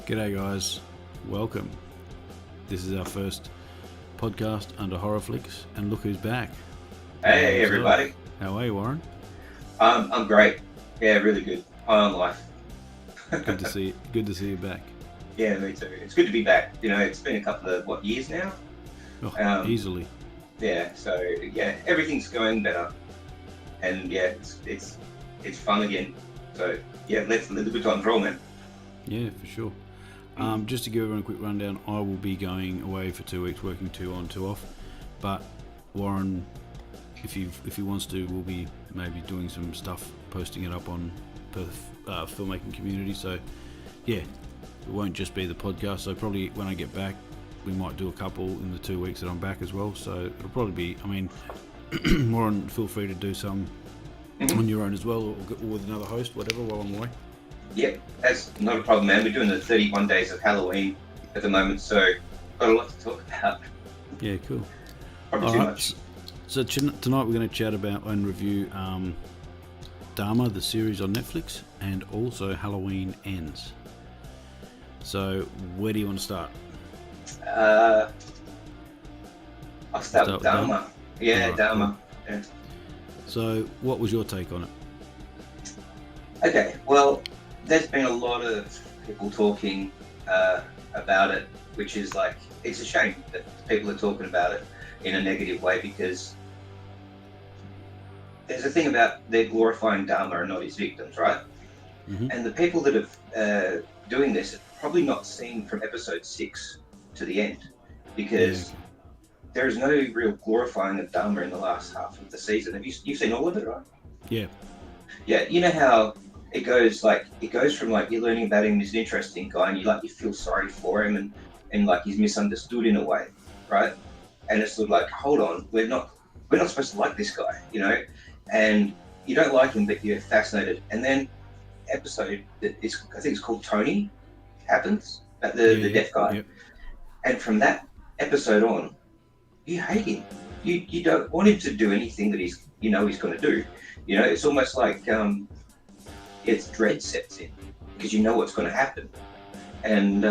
G'day guys, welcome. This is our first podcast under Horror Flix, and look who's back. Hey everybody. How are you, Warren? I'm great. Yeah, really good. High on life. Good to see you back. Yeah, me too. It's good to be back. You know, it's been a couple of years now? Easily. Yeah, so yeah, everything's going better. And yeah, it's fun again. So yeah, let's let the good times roll, man. Yeah, for sure. Just to give everyone a quick rundown, I will be going away for 2 weeks, working 2 on, 2 off. But Warren, if he wants to, will be maybe doing some stuff, posting it up on Perth filmmaking community. So yeah, it won't just be the podcast. So probably when I get back, we might do a couple in the 2 weeks that I'm back as well. So it'll probably be, I mean, Warren, feel free to do some on your own as well, or with another host, whatever, while I'm away. Yeah, that's not a problem, man. We're doing the 31 days of Halloween at the moment, so got a lot to talk about. Yeah, cool. Probably too much. So tonight we're going to chat about and review Dahmer, the series on Netflix, and also Halloween Ends. So where do you want to start? I'll start with Dahmer. Yeah, right, Dahmer. Cool. Yeah. So what was your take on it? Okay, well, there's been a lot of people talking about it, which is like, it's a shame that people are talking about it in a negative way, because there's a thing about they're glorifying Dahmer and not his victims, right? Mm-hmm. And the people that have doing this have probably not seen from episode 6 to the end, because there is no real glorifying of Dahmer in the last half of the season. Have you've seen all of it, right? Yeah. Yeah, you know how it goes from like you're learning about him as an interesting guy, and you feel sorry for him, and like he's misunderstood in a way, right? And it's sort of like, hold on, we're not supposed to like this guy, you know, and you don't like him, but you're fascinated. And then episode that is, I think it's called Tony, happens, the deaf guy, yep. And from that episode on, you hate him. You don't want him to do anything that he's going to do. You know, it's almost like it's dread sets in, because you know what's going to happen, and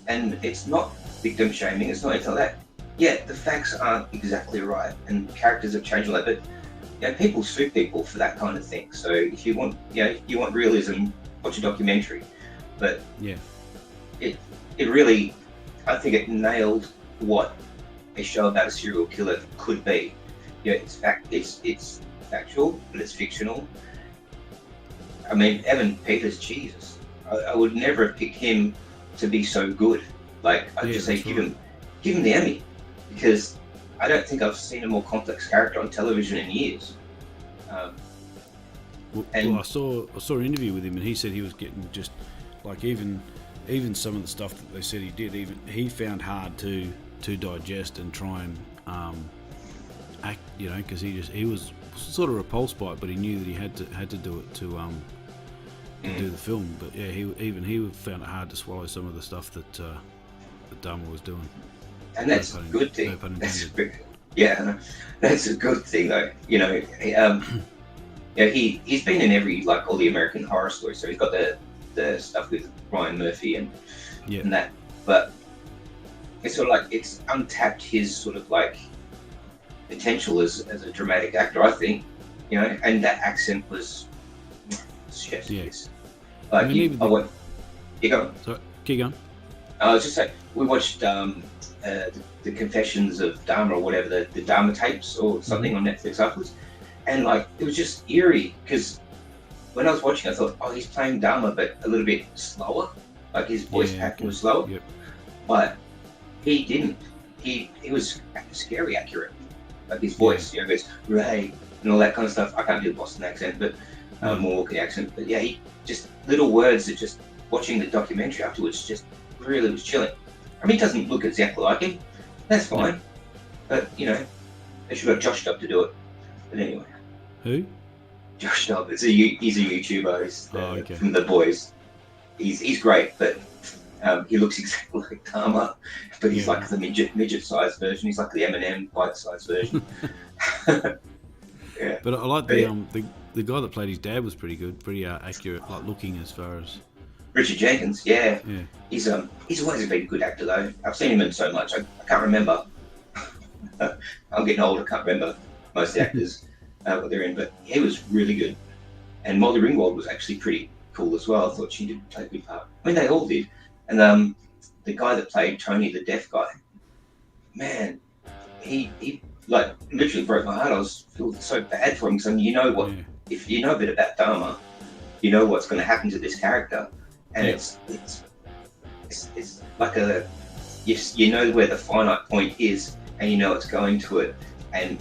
it's not victim shaming. It's not anything like that. Yeah, the facts aren't exactly right, and characters have changed a lot, but people sue people for that kind of thing. So if you want, you want realism, watch a documentary. But yeah, it really, I think it nailed what a show about a serial killer could be. It's factual, but it's fictional. I mean, Evan Peters, Jesus, I would never have picked him to be so good. Like, I'd just say give him the Emmy, because I don't think I've seen a more complex character on television in years. Well, I saw an interview with him, and he said he was getting just like even some of the stuff that they said he did, even he found hard to digest and try and act, because he was sort of repulsed by it, but he knew that he had to do it to do the film. But yeah, he found it hard to swallow some of the stuff that Dahmer was doing. And that's a good thing. No pun intended. That's a good thing though. He's been in every, like, all the American Horror Stories, so he's got the stuff with Ryan Murphy and that. But it's sort of like it's untapped his sort of like potential as a dramatic actor, I think. And that accent was chef's kiss. Like, you go. Sorry, keep going. I was just saying, we watched the Confessions of Dahmer, or whatever, the Dahmer tapes or something on Netflix afterwards, and like it was just eerie, because when I was watching, I thought, oh, he's playing Dahmer, but a little bit slower, like his voice acting was slower. Yep. But he didn't. He was scary accurate, like his voice, goes Ray and all that kind of stuff. I can't do the Boston accent, but Milwaukee accent. But yeah, he just little words that just watching the documentary afterwards just really was chilling. I mean, he doesn't look exactly like him. That's fine. But, they should have Josh Dub to do it. But anyway. Who? Josh Dub. He's a YouTuber. He's from The Boys. He's great, but he looks exactly like Dahmer. But he's like the midget-sized version. He's like the Eminem bite-sized version. Yeah. But I like the guy that played his dad was pretty good, pretty accurate, like looking as far as Richard Jenkins, yeah. Yeah. He's always been a good actor though. I've seen him in so much. I can't remember. I'm getting old. I can't remember most of the actors what they're in, but he was really good. And Molly Ringwald was actually pretty cool as well. I thought she did play a good part. I mean, they all did. And the guy that played Tony, the deaf guy, man, he like literally broke my heart. I was feeling so bad for him because you know what, if you know a bit about Dahmer, you know what's going to happen to this character, and it's like you know where the finite point is, and you know it's going to it, and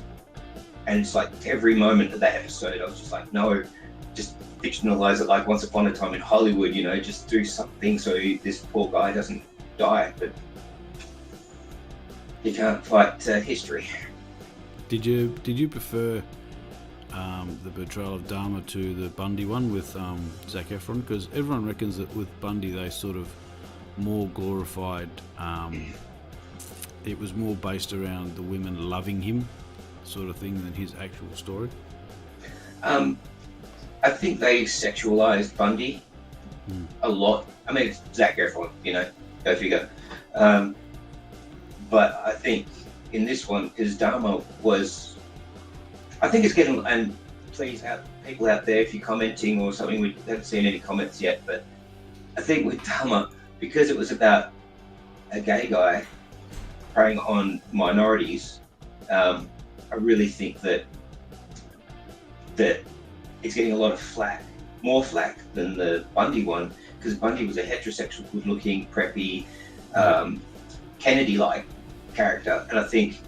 it's like every moment of that episode, I was just like, no, just fictionalize it like Once Upon a Time in Hollywood, you know, just do something so this poor guy doesn't die, but you can't fight history. Did you prefer the portrayal of Dahmer to the Bundy one with Zac Efron? Because everyone reckons that with Bundy they sort of more glorified. It was more based around the women loving him, sort of thing, than his actual story. I think they sexualized Bundy a lot. I mean, it's Zac Efron, you know, go figure. But I think in this one, because Dahmer was, I think it's getting, and please have people out there if you're commenting or something, we haven't seen any comments yet, but I think with Dahmer, because it was about a gay guy preying on minorities, I really think that it's getting a lot of flack, more flack than the Bundy one, because Bundy was a heterosexual, good-looking, preppy, Kennedy-like character, and I think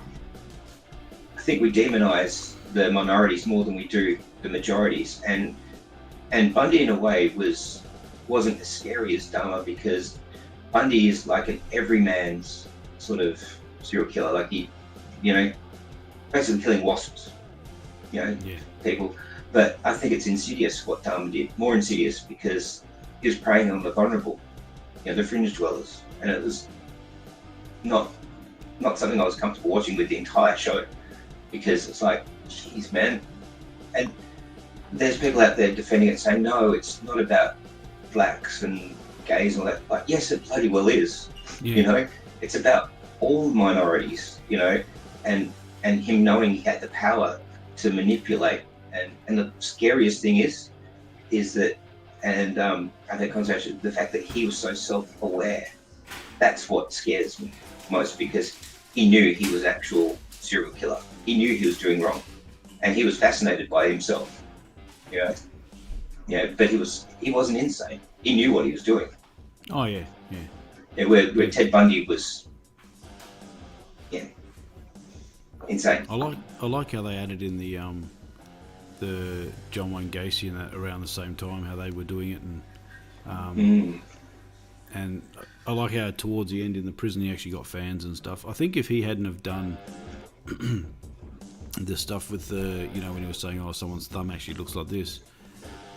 we demonize the minorities more than we do the majorities, and Bundy in a way wasn't as scary as Dahmer, because Bundy is like an everyman's sort of serial killer, like he, you know, basically killing wasps, you know, people. But I think it's insidious what Dahmer did, more insidious, because he was preying on the vulnerable, you know, the fringe dwellers, and it was not something I was comfortable watching with the entire show, because it's like, geez, man. And there's people out there defending it, saying, no, it's not about blacks and gays and all that. Like, yes, it bloody well is. You know, it's about all minorities, you know, and him knowing he had the power to manipulate. And the scariest thing is that, and I think conversation, the fact that he was so self-aware, that's what scares me most, because he knew he was actual serial killer. He knew he was doing wrong, and he was fascinated by himself. But he wasn't insane. He knew what he was doing. Oh yeah. Where Ted Bundy was, insane. I like how they added in the John Wayne Gacy and that around the same time, how they were doing it, and I like how towards the end in the prison he actually got fans and stuff. I think if he hadn't have done the stuff with the, you know, when he was saying, oh, someone's thumb actually looks like this,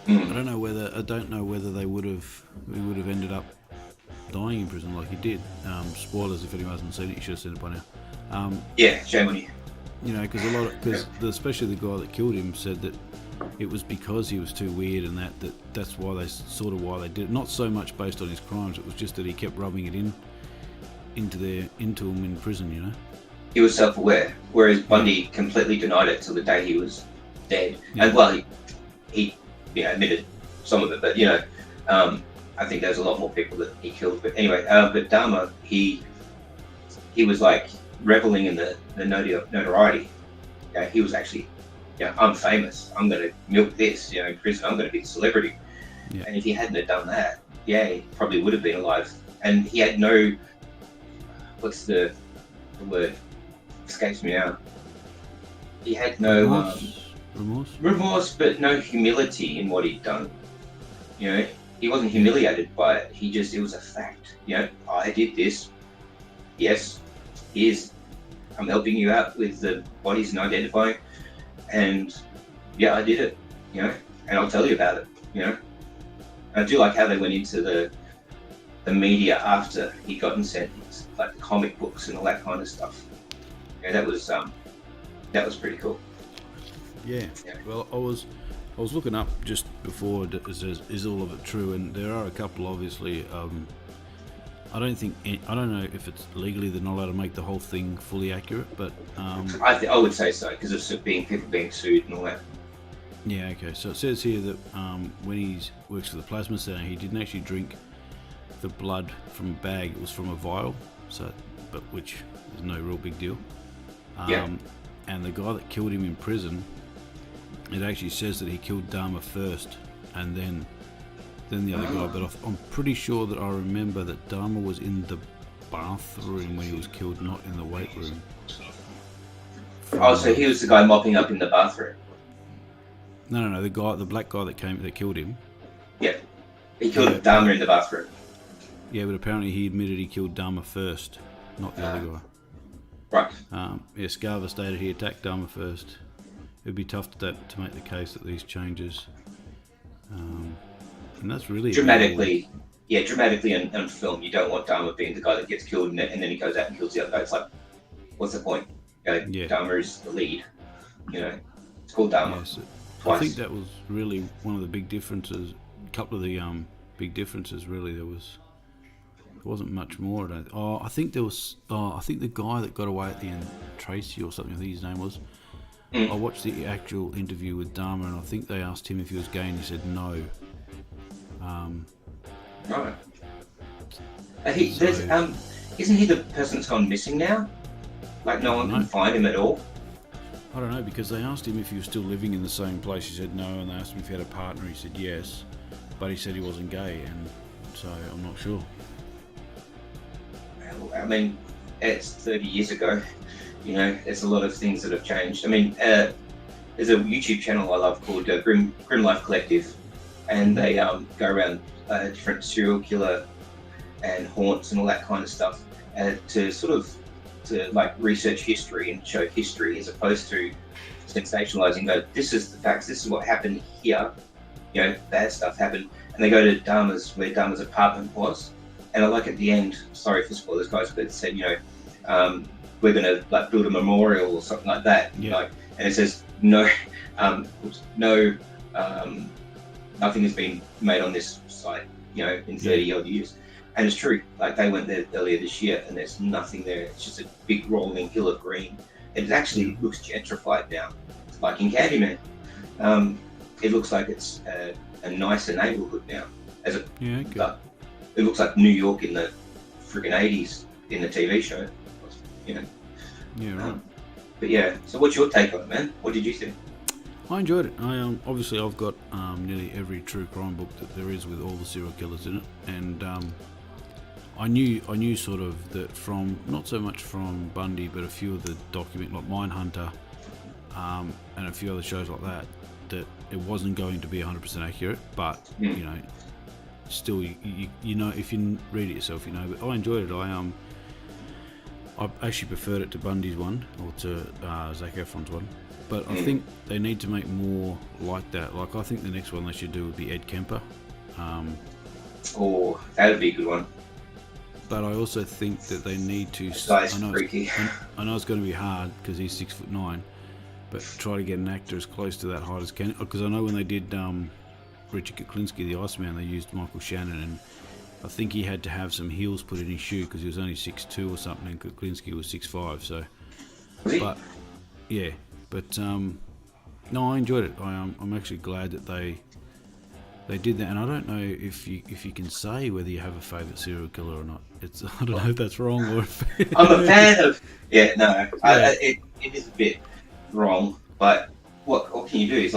I don't know whether he would have ended up dying in prison like he did. Spoilers if anyone hasn't seen it, you should have seen it by now. Shame on you. You know, because especially the guy that killed him said that it was because he was too weird, and that's why they did it. Not so much based on his crimes; it was just that he kept rubbing it into him in prison. You know, he was self-aware, whereas Bundy completely denied it till the day he was dead. And well, he admitted some of it, but I think there's a lot more people that he killed. But anyway, but Dahmer, he was like reveling in the notoriety. He was actually, I'm famous. I'm going to milk this. In prison, I'm going to be a celebrity. Yeah. And if he hadn't have done that, he probably would have been alive. And he had no, what's the word? Escapes me now. He had no remorse, but no humility in what he'd done. He wasn't humiliated by it. It was a fact. I did this. Yes. I'm helping you out with the bodies and identifying, and I did it, and I'll tell you about it, And I do like how they went into the media after he'd gotten sentenced, like the comic books and all that kind of stuff. That was pretty cool. Yeah. Well, I was looking up just before it says, is all of it true? And there are a couple, obviously. I don't know if it's legally they're not allowed to make the whole thing fully accurate, but I would say so because of people being sued and all that. yeah, okay. So it says here that when he works for the plasma center, he didn't actually drink the blood from a bag; it was from a vial. So, but which is no real big deal. Yeah. And the guy that killed him in prison, it actually says that he killed Dahmer first, and then the other guy. But I'm pretty sure that I remember that Dahmer was in the bathroom when he was killed, not in the weight room. Oh, so he was the guy mopping up in the bathroom. No, the black guy that killed him. Yeah, he killed Dahmer in the bathroom. Yeah, but apparently he admitted he killed Dahmer first, not the other guy. Right. Yeah, Scarver stated he attacked Dahmer first. It'd be tough to make the case that these changes. And that's really dramatically on film, you don't want Dahmer being the guy that gets killed and then he goes out and kills the other guy. It's like, what's the point? Dahmer is the lead. It's called Dahmer. Yes, twice. I think that was really one of the big differences. A couple of the big differences, really. There wasn't much more. I think there was. I think the guy that got away at the end, Tracy or something, I think his name was. I watched the actual interview with Dahmer, and I think they asked him if he was gay, and he said no. Right. Isn't he the person that's gone missing now? Like no one can find him at all. I don't know, because they asked him if he was still living in the same place. He said no, and they asked him if he had a partner. He said yes, but he said he wasn't gay, and so I'm not sure. I mean, it's 30 years ago. There's a lot of things that have changed. I mean, there's a YouTube channel I love called Grim Life Collective, and they go around different serial killer and haunts and all that kind of stuff to research history and show history as opposed to sensationalizing. Go, this is the facts. This is what happened here. Bad stuff happened, and they go to where Dahmer's apartment was. And I like at the end, sorry for spoilers, guys, but it said, we're going to build a memorial or something like that. Yeah. And it says nothing has been made on this site, in 30 odd years. And it's true. They went there earlier this year, and there's nothing there. It's just a big rolling hill of green. It actually looks gentrified now, like in Candyman. It looks like it's a nicer neighborhood now. It looks like New York in the friggin' 80s in the TV show. Yeah, right. But yeah, so what's your take on it, man? What did you think? I enjoyed it. Obviously I've got nearly every true crime book that there is with all the serial killers in it, and I knew sort of that from, not so much from Bundy, but a few of the like Mindhunter, and a few other shows like that it wasn't going to be 100% accurate, but still you know, if you read it yourself, but I enjoyed it. I actually preferred it to Bundy's one, or to Zac Efron's one, but I think they need to make more like that. Like, I think the next one they should do would be Ed Kemper. That'd be a good one. But I also think that they need to. Guy's freaky. I know it's going to be hard because he's 6'9", but try to get an actor as close to that height as can. Because I know when they did Richard Kuklinski, the Iceman, they used Michael Shannon, and I think he had to have some heels put in his shoe because he was only 6'2" or something, and Kuklinski was 6'5". So, but yeah, but no, I enjoyed it. I'm actually glad that they did that, and I don't know if you can say whether you have a favourite serial killer or not. I don't know if that's wrong or if I'm a fan of. Yeah, no, yeah. It is a bit wrong, but what can you do? Is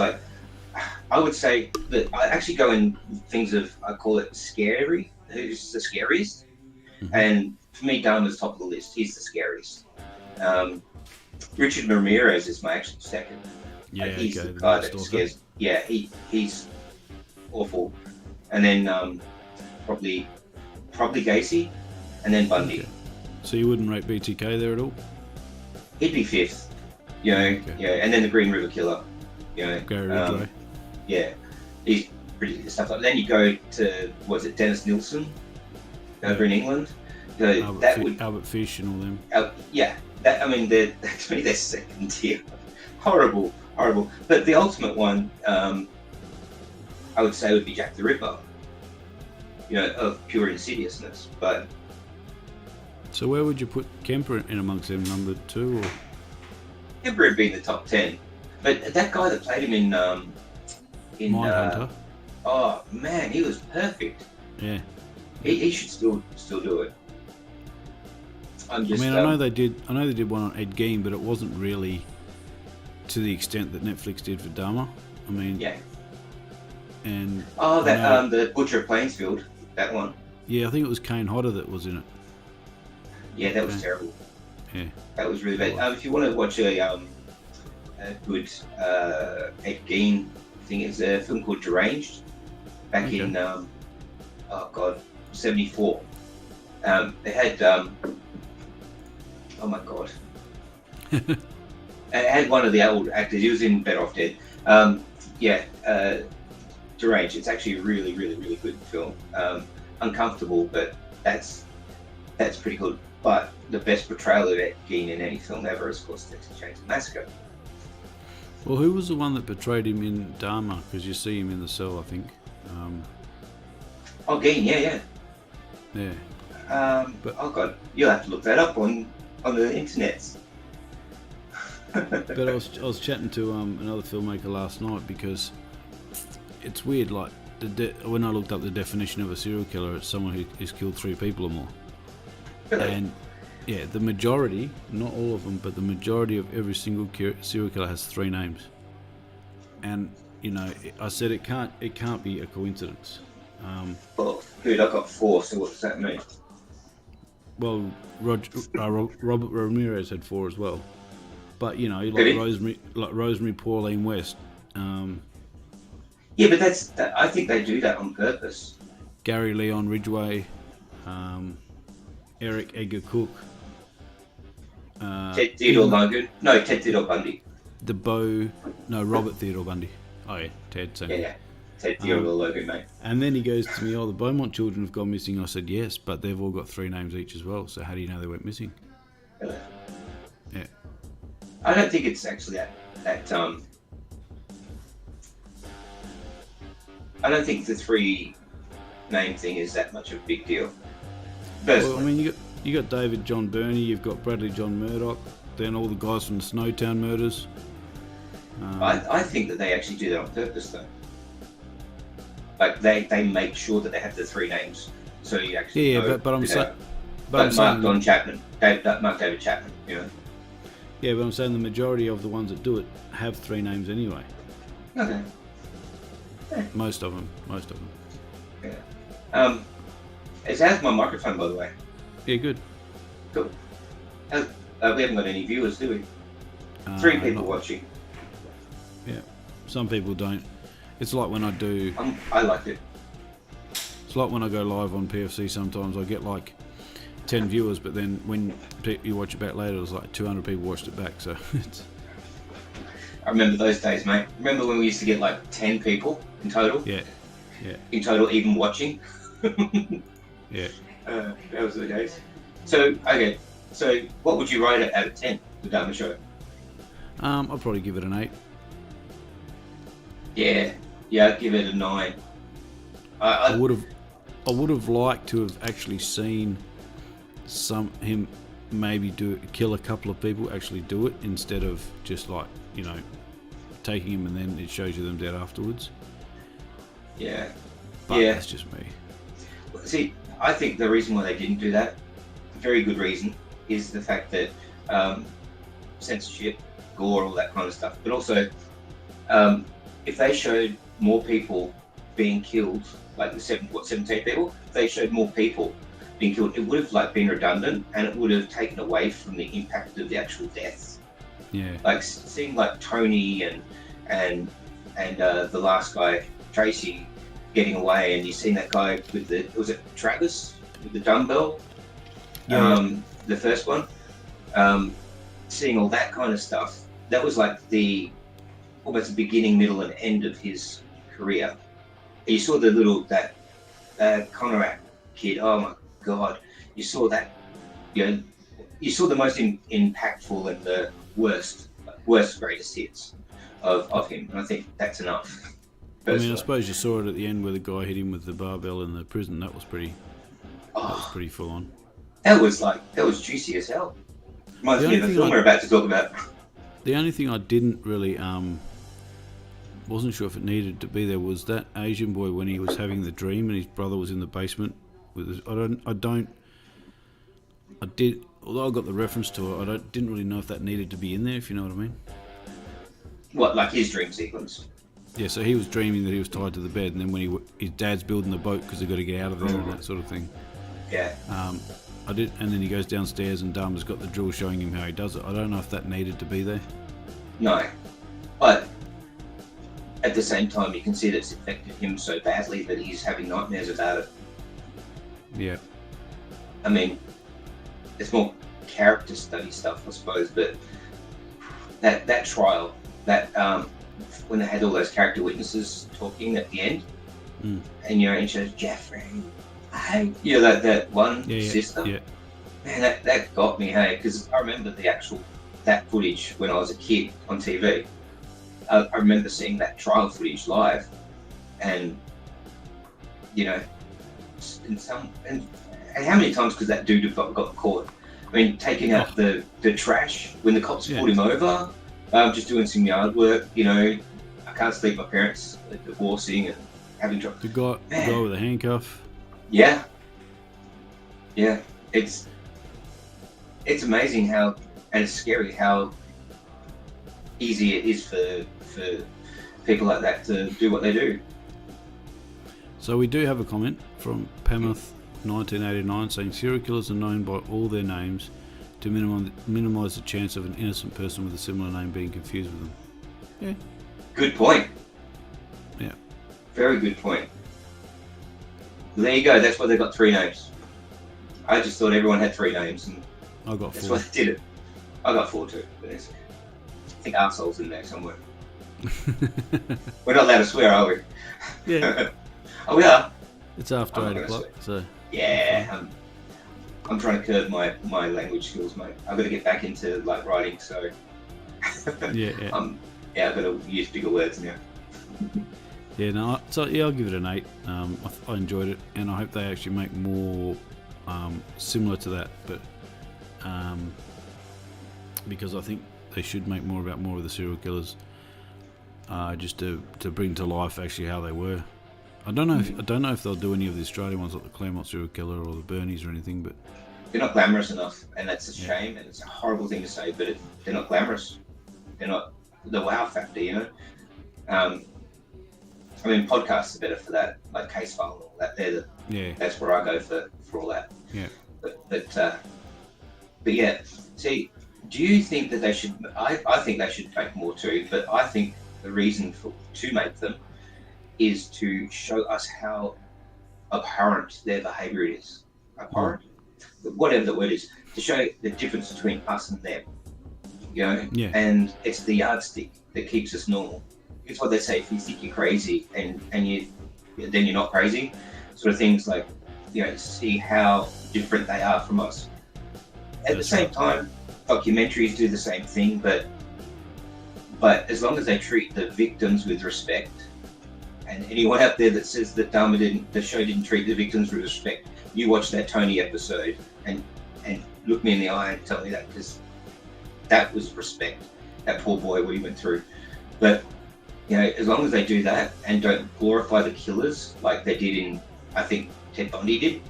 I would say that I actually go in things of, I call it scary. Who's the scariest? Mm-hmm. And for me, Dahmer's top of the list. He's the scariest. Richard Ramirez is my actual second. Yeah, he's the guy that scares. Yeah, he's awful. And then probably Gacy, and then Bundy. Okay. So you wouldn't rate BTK there at all? He'd be fifth. Okay. Yeah, and then the Green River Killer. Gary Ridgway. Yeah, he's pretty stuff like that. Then you go to, Dennis Nilsson over in England. Albert Fish and all them. To me, they're second tier. Horrible. But the ultimate one, I would say would be Jack the Ripper, of pure insidiousness. But So where would you put Kemper in amongst them, number 2 or? Kemper would be in the top 10. But that guy that played him in Mindhunter? Oh man, he was perfect. Yeah. He should still do it. I know they did one on Ed Gein, but it wasn't really to the extent that Netflix did for Dahmer. I mean, yeah. And the Butcher of Plainsfield, that one. Yeah, I think it was Kane Hodder that was in it. Yeah, that was terrible. Yeah, that was really bad. If you want to watch a good Ed Gein thing, it's a film called Deranged, back in 74. They had oh my god. I had one of the old actors. He was in Better Off Dead. Deranged. It's actually a really, really, really good film. Uncomfortable, but that's pretty good. But the best portrayal of Ed Gein in any film ever is, of course, Texas Chainsaw Massacre. Well, who was the one that portrayed him in Dahmer? Because you see him in the cell, I think. Gein, yeah. But, oh god, you'll have to look that up on the internet. But I was chatting to another filmmaker last night, because it's weird. Like when I looked up the definition of a serial killer, it's someone who has killed 3 people or more. Really? And yeah, the majority, not all of them, but the majority of every single serial killer has 3 names. And I said it can't be a coincidence. Well, dude, I got 4. So what does that mean? Well, Robert Ramirez had 4 as well. But Rosemary Pauline West. Yeah, but I think they do that on purpose. Gary Leon Ridgway, Eric Edgar Cook, Ted Theodore Logan. No, Ted Theodore Bundy. Robert Theodore Bundy. Oh yeah, Ted. Same. Yeah, Ted Theodore Logan, mate. And then he goes to me, the Beaumont children have gone missing. I said yes, but they've all got 3 names each as well. So how do you know they went missing? Really? Yeah. I don't think it's actually that I don't think the 3 name thing is that much of a big deal. Personally. Well, I mean, you got David John Burney, you've got Bradley John Murdoch, then all the guys from the Snowtown murders. I think that they actually do that on purpose, though. Like they make sure that they have the 3 names, so you actually know. But I'm saying, Mark David Chapman, Yeah, but I'm saying the majority of the ones that do it have 3 names anyway. Okay. Yeah. Most of them. Yeah. How's my microphone, by the way? Yeah, good. Cool. We haven't got any viewers, do we? 3 people watching. Yeah. Some people don't. It's like when I do. I like it. It's like when I go live on PFC. Sometimes I get like 10 viewers, but then when you watch it back later, there's like 200 people watched it back. So it's. I remember those days, mate. Remember when we used to get like 10 people in total? Yeah. In total, even watching. Yeah. That was the days. So what would you rate it out of 10, the Dahmer Show? I'll probably give it an 8. Yeah, I'd give it a 9. I would have liked to have actually seen him maybe kill a couple of people, actually do it, instead of just like, taking him and then it shows you them dead afterwards. Yeah. But that's just me. See, I think the reason why they didn't do that, a very good reason, is the fact that censorship, gore, all that kind of stuff. But also, if they showed more people being killed, like the 17 people, if they showed more people being killed, it would have been redundant, and it would have taken away from the impact of the actual deaths. Yeah. Like seeing like Tony and the last guy, Tracy, getting away, and you seen that guy with was it Travis with the dumbbell? Yeah. The first one. Seeing all that kind of stuff, that was like almost the beginning, middle, and end of his career. You saw that Conrad kid. Oh my God! You saw that. You saw the most impactful and the worst greatest hits of him. And I think that's enough. I mean, I personally. suppose you saw it at the end where the guy hit him with the barbell in the prison. That was pretty Oh, full on. that was juicy as hell. Reminds The me only of a thing film we're about to talk about. The only thing I didn't really wasn't sure if it needed to be there was that Asian boy when he was having the dream and his brother was in the basement with his, I did, although I got the reference to it, didn't really know if that needed to be in there, if you know what I mean. What, like his dream sequence? Yeah, so he was dreaming that he was tied to the bed, and then when his dad's building the boat because they've got to get out of there and that sort of thing. Yeah. I did, and then he goes downstairs and Dahmer's got the drill showing him how he does it. I don't know if that needed to be there. No. But at the same time, you can see that it's affected him so badly that he's having nightmares about it. Yeah. I mean, it's more character study stuff, I suppose, but that trial, when they had all those character witnesses talking at the end, and and she says, Jeffrey, hey, that one sister, man, that got me, hey, because I remember that footage when I was a kid on TV. I remember seeing that trial footage live, and and how many times could that dude have got caught? I mean, taking out the trash when the cops pulled him over, just doing some yard work. I can't sleep. My parents are divorcing and having trouble. The guy with the handcuff. Yeah. It's amazing how, and it's scary how easy it is for people like that to do what they do. So we do have a comment from Pammoth 1989 saying serial killers are known by all their names to minimise the chance of an innocent person with a similar name being confused with them. Yeah. Good point. Yeah. Very good point. Well, there you go. That's why they got 3 names. I just thought everyone had 3 names, and I got 4. that's why they did it. I got 4 too. But I think arsehole's in there somewhere. We're not allowed to swear, are we? Yeah. Oh, we are. It's after 8 o'clock, so. Yeah. I'm trying to curb my language skills, mate. I've got to get back into writing, so. Yeah. I've got to use bigger words now. Yeah, no. So I'll give it an 8. I enjoyed it, and I hope they actually make more similar to that. But because I think they should make more of the serial killers, just to bring to life actually how they were. I don't know if they'll do any of the Australian ones like the Claremont serial killer or the Bernies or anything, but they're not glamorous enough, and that's a shame, and it's a horrible thing to say, but they're not glamorous. They're not the wow factor, I mean, podcasts are better for that, like Case File and all that. That's where I go for all that. Yeah. But yeah. See, do you think that they should? I think they should make more too. But I think the reason to make them is to show us how abhorrent their behaviour is. Abhorrent, whatever the word is, to show the difference between us and them. And it's the yardstick that keeps us normal. It's what they say: if you think you're crazy and then you're not crazy, sort of things like, see how different they are from us. At the same time, documentaries do the same thing, but as long as they treat the victims with respect, and anyone out there that says that the show didn't treat the victims with respect, you watch that Tony episode and look me in the eye and tell me that, because that was respect. That poor boy, what he went through. But as long as they do that and don't glorify the killers like they did in, I think Ted Bundy did.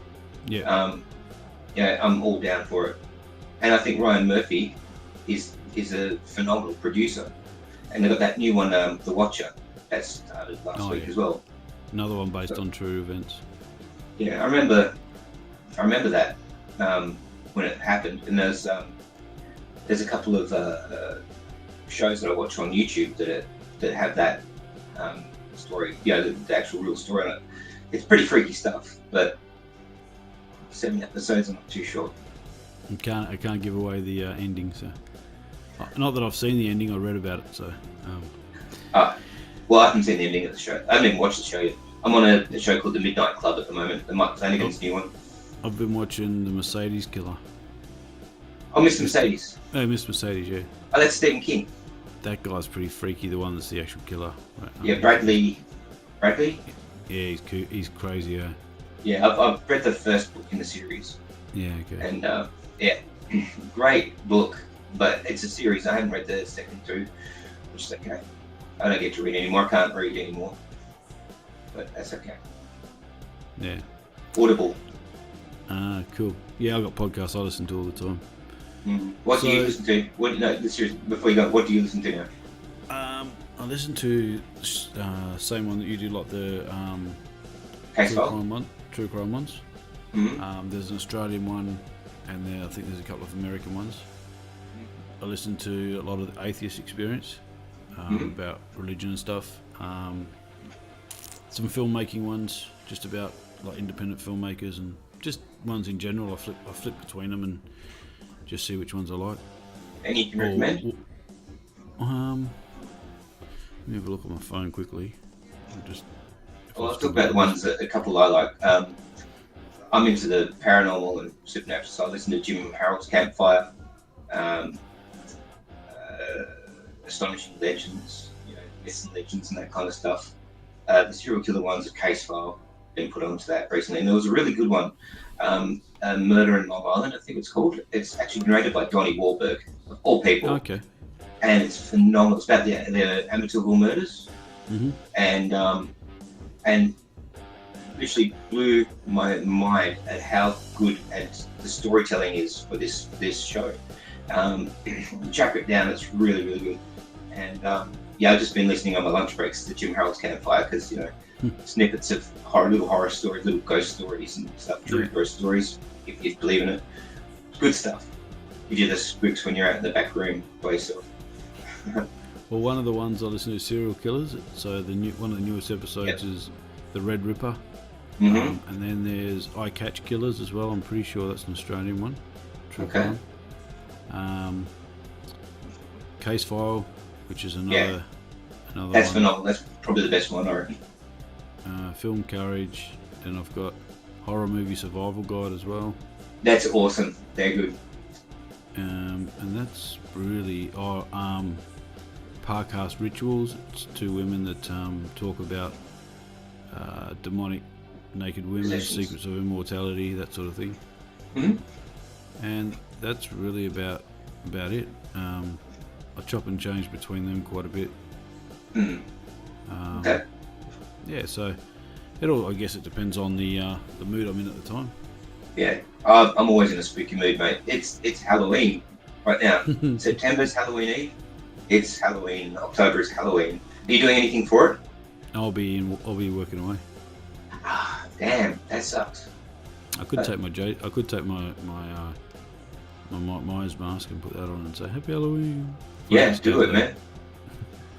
Yeah. I'm all down for it. And I think Ryan Murphy is a phenomenal producer. And they've got that new one, The Watcher, that started last week as well. Another one based on true events. Yeah, I remember that when it happened. And there's a couple of shows that I watch on YouTube that have that story, the actual real story on it. It's pretty freaky stuff, but 7 episodes, I'm not too sure. I can't give away the ending, so not that I've seen the ending. I read about it, so. Well, I haven't seen the ending of the show. I haven't even watched the show yet. I'm on a show called The Midnight Club at the moment. The Mike Flanagan's new one. I've been watching The Mercedes Killer. Oh, Mr. Mercedes. Oh, Mr. Mercedes, yeah. Oh, that's Stephen King. That guy's pretty freaky. The one that's the actual killer. Right? Yeah, Bradley. Bradley. Yeah, he's crazy. Yeah. Yeah, I've read the first book in the series, Yeah. Okay. and yeah, great book. But it's a series. I haven't read the second two, which is okay. I don't get to read anymore. I can't read anymore, but that's okay. Yeah. Audible. Cool. Yeah, I got podcasts I listen to all the time. What do you listen to? The series. Before you go, what do you listen to now? I listen to same one that you do, like the True crime ones. There's an Australian one, and then I think there's a couple of American ones. I listen to a lot of the Atheist Experience about religion and stuff. Some filmmaking ones, just about like independent filmmakers and just ones in general. I flip between them and just see which ones I like. Any you can recommend? Let me have a look at my phone quickly. I'll talk about the ones that a couple I like. I'm into the paranormal and supernatural, so I listen to Jim Harold's Campfire, Astonishing Legends, myths and legends and that kind of stuff. The serial killer ones, a case file, been put onto that recently, and there was a really good one, Murder in Long Island, I think it's called. It's actually narrated by Donnie Wahlberg, of all people. Okay. And it's phenomenal. It's about the Amityville murders, and literally blew my mind at how good the storytelling is for this show. Track it down. It's really, really good. And I've just been listening on my lunch breaks to Jim Harold's Campfire because snippets of little horror stories, little ghost stories and stuff, true ghost stories, if you believe in it. Good stuff. You do the spooks when you're out in the back room by yourself. Well, one of the ones I listen to is Serial Killers. So one of the newest episodes is The Red Ripper. And then there's I Catch Killers as well. I'm pretty sure that's an Australian one. True crime. Case File, which is another that's one. phenomenal. That's probably the best one, I reckon. Film Courage. Then I've got Horror Movie Survival Guide as well. That's awesome. They're good. And that's really Parcast Rituals. It's two women that talk about demonic naked women, secrets of immortality, that sort of thing. And that's really about it. I chop and change between them quite a bit. Okay. Yeah, so I guess it depends on the mood I'm in at the time. Yeah, I'm always in a spooky mood, mate. It's Halloween right now. September's Halloween Eve. It's Halloween. October is Halloween. Are you doing anything for it? I'll be working away. Damn, that sucks. I could take my Myers mask and put that on and say Happy Halloween. Yeah, do it, man.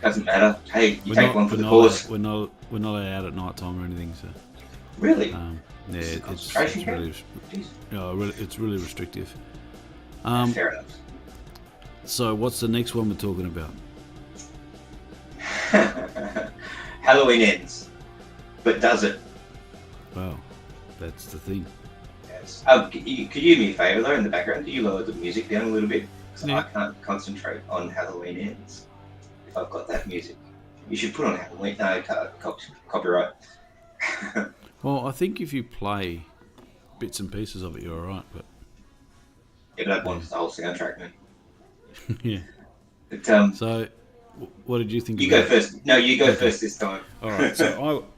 Doesn't matter. Hey, you take one for the cause. We're not out at night time or anything, so. Really? Yeah, it's really restrictive. Fair enough. So, what's the next one we're talking about? Halloween Ends, but does it? Well, that's the thing. Yes. Could you do me a favour though in the background? Could you lower the music down a little bit? Because I can't concentrate on Halloween Ends if I've got that music. You should put on Halloween. No, copyright. Well, I think if you play bits and pieces of it, you're alright. But yeah, but I'd want the whole soundtrack, man. Yeah. But so, what did you think? You go first. No, you go first this time. All right.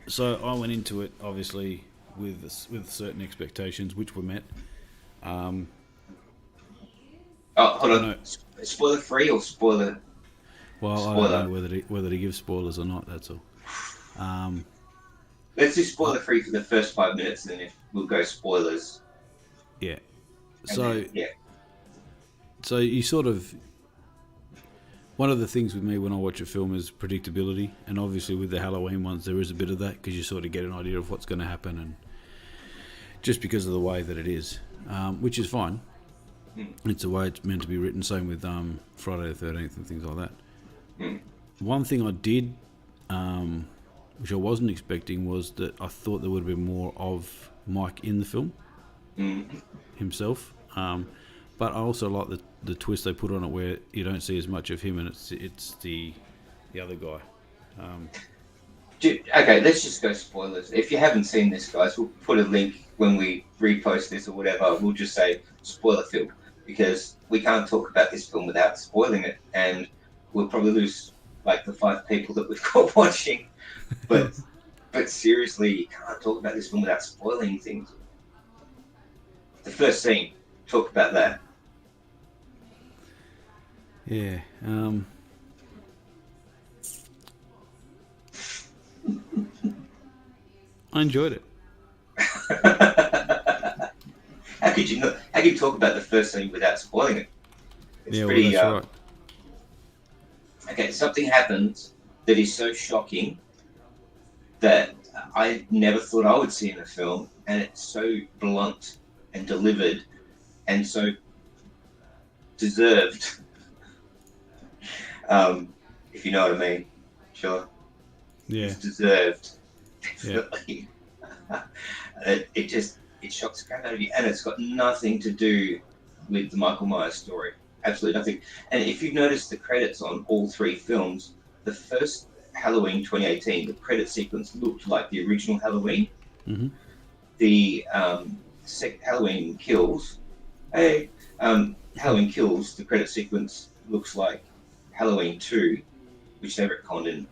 So I went into it obviously with certain expectations, which were met. Hold on. Spoiler free or spoiler? Well, spoiler. I don't know whether to give spoilers or not. That's all. Let's do spoiler free for the first 5 minutes, and then we'll go spoilers. Yeah. Yeah. So you sort of. One of the things with me when I watch a film is predictability, and obviously with the Halloween ones there is a bit of that because you sort of get an idea of what's going to happen, and just because of the way that it is, which is fine. It's the way it's meant to be written. Same with Friday the 13th and things like that. One thing I did, which I wasn't expecting, was that I thought there would have been more of Mike in the film himself. But I also like the twist they put on it, where you don't see as much of him, and it's the other guy. Okay, let's just go spoilers. If you haven't seen this, guys, we'll put a link when we repost this or whatever. We'll just say spoiler film because we can't talk about this film without spoiling it, and we'll probably lose like the 5 people that we've got watching. But seriously, you can't talk about this film without spoiling things. The first scene, talk about that. Yeah. I enjoyed it. How could you not? How could you talk about the first scene without spoiling it? It's Yeah, pretty. well, that's right. Okay, something happens that is so shocking that I never thought I would see in a film, and it's so blunt and delivered and so deserved. If you know what I mean, sure. Yeah. It's deserved, Yeah. definitely. It shocks the crap out of you, and it's got nothing to do with the Michael Myers story. Absolutely nothing. And if you've noticed the credits on all 3 films, the first Halloween 2018, the credit sequence looked like the original Halloween. Mm-hmm. The Halloween Kills, Halloween Kills, the credit sequence looks like Halloween 2, which they retconned in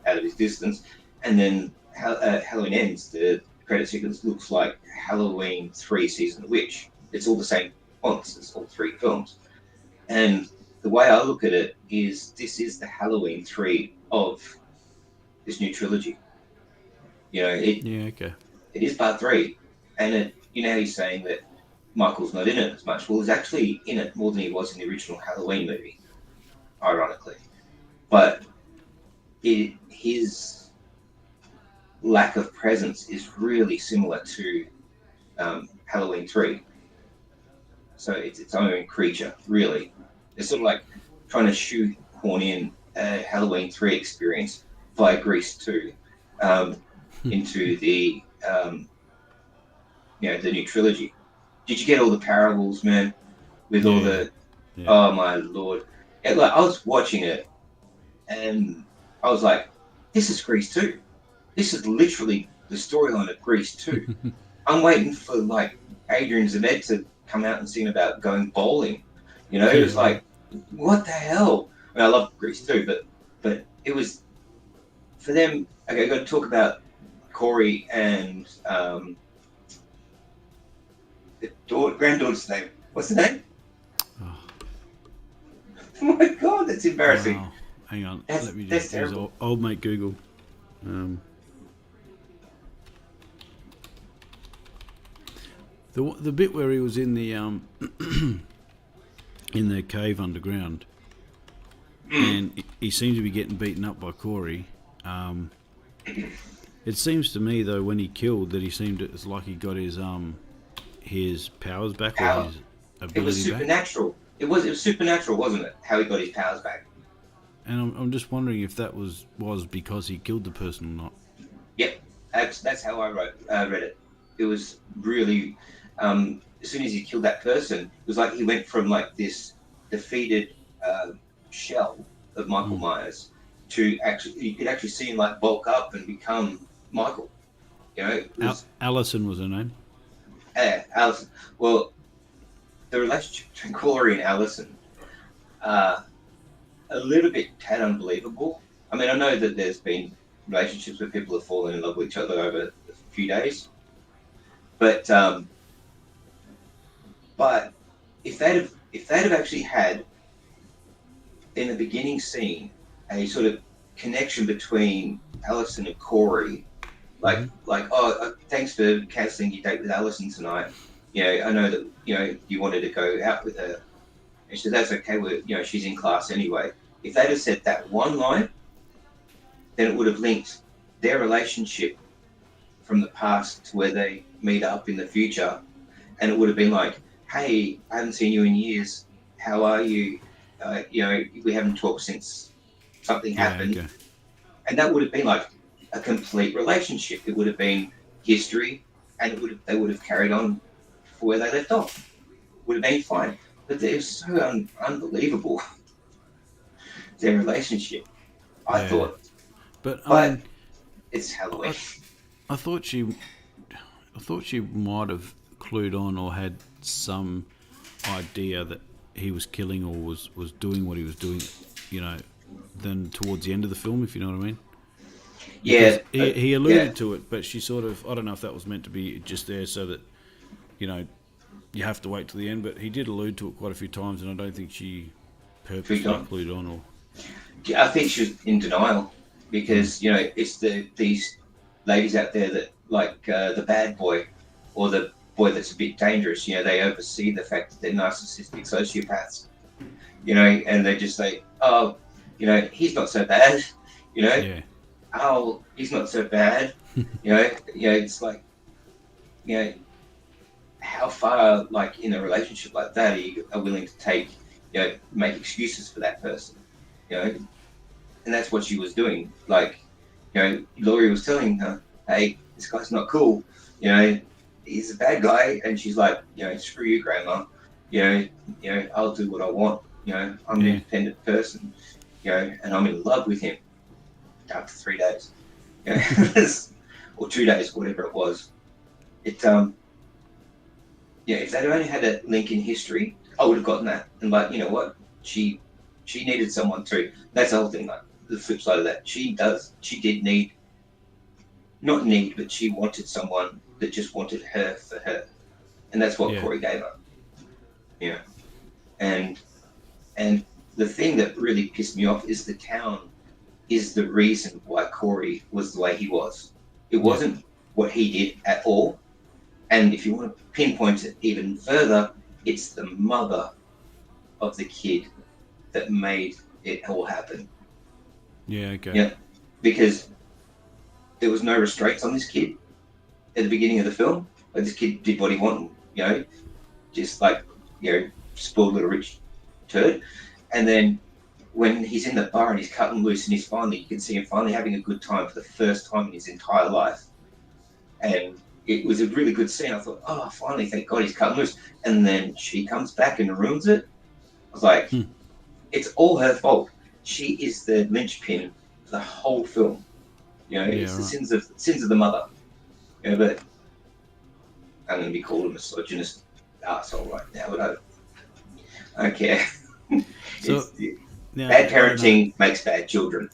out of existence, and then Halloween Ends, the credit sequence looks like Halloween 3 Season of the Witch. It's all the same fonts, it's all 3 films. And the way I look at it is this is the Halloween 3 of this new trilogy. You know, Okay. it is part 3. And you know, he's saying that Michael's not in it as much. Well, he's actually in it more than he was in the original Halloween movie, ironically. But his lack of presence is really similar to Halloween 3. So it's its own creature, really. It's sort of like trying to shoehorn in a Halloween 3 experience via Grease 2 into the the new trilogy. Did you get all the parables, man? With all the oh my lord! I was watching it, and I was like, "This is Grease 2. This is literally the storyline of Grease 2." I'm waiting for like Adrian Zmed to come out and sing about going bowling. You know, it was like, what the hell? I mean, I love Grease 2, but it was for them. Okay, I've got to talk about Corey and the granddaughter's name. What's the name? Oh my god, that's embarrassing. Wow. Hang on, That's let me just use terrible. old mate Google. The bit where he was in the in the cave underground, and he seemed to be getting beaten up by Corey. It seems to me though, when he killed, that he seemed it's like he got his powers back or his ability It was back. supernatural. It was supernatural, wasn't it? How he got his powers back. And I'm just wondering if that was because he killed the person or not. Yep, that's how I read it. It was really as soon as he killed that person, it was like he went from like this defeated shell of Michael Myers to you could actually see him like bulk up and become Michael. You know, Allison was her name. Allison. Well, the relationship between Corey and Allison, a little bit tad unbelievable. I mean, I know that there's been relationships where people have fallen in love with each other over a few days, but if they'd have actually had in the beginning scene a sort of connection between Allison and Corey, like thanks for cancelling your date with Allison tonight. You know, I know that you wanted to go out with her, and she said that's okay. She's in class anyway. If they'd have said that one line, then it would have linked their relationship from the past to where they meet up in the future, and it would have been like, hey, I haven't seen you in years. How are you? We haven't talked since something happened. Okay. And that would have been like a complete relationship. It would have been history, and they would have carried on for where they left off. Would have been fine. But it was so unbelievable, their relationship, I thought. But I mean, It's Halloween. I thought she might have clued on or had some idea that he was killing or was doing what he was doing, then towards the end of the film, if you know what I mean. Because Yeah, he alluded to it, but she sort of, I don't know if that was meant to be just there so that, you have to wait till the end, but he did allude to it quite a few times, and I don't think she purposely clued on. Or I think she was in denial because, it's these ladies out there that like the bad boy or the boy that's a bit dangerous, they oversee the fact that they're narcissistic sociopaths, and they just say, oh, he's not so bad, yeah, oh, he's not so bad, it's like, how far, like in a relationship like that, are willing to take, make excuses for that person, and that's what she was doing. Like, Laurie was telling her, hey, this guy's not cool, he's a bad guy, and she's like, screw you, grandma, I'll do what I want, I'm an independent person, and I'm in love with him after 3 days, or 2 days, whatever it was. It if they'd only had a link in history, I would have gotten that. And like, you know what? She needed someone too. That's the whole thing. Like the flip side of that, she did need, not need, but she wanted someone that just wanted her for her, and that's what Corey gave her. And the thing that really pissed me off is the town is the reason why Corey was the way he was. It wasn't what he did at all. And if you want to pinpoint it even further, it's the mother of the kid that made it all happen. Yeah, okay. Yeah, because there was no restraints on this kid at the beginning of the film. Like this kid did what he wanted, just like, spoiled little rich turd. And then when he's in the bar and he's cutting loose and you can see him finally having a good time for the first time in his entire life. And it was a really good scene. I thought, oh, finally, thank God he's cutting loose. And then she comes back and ruins it. I was like, it's all her fault. She is the linchpin for the whole film. It's the sins of the mother. But I'm going to be called a misogynist asshole right now, but I don't care. So, bad parenting makes bad children.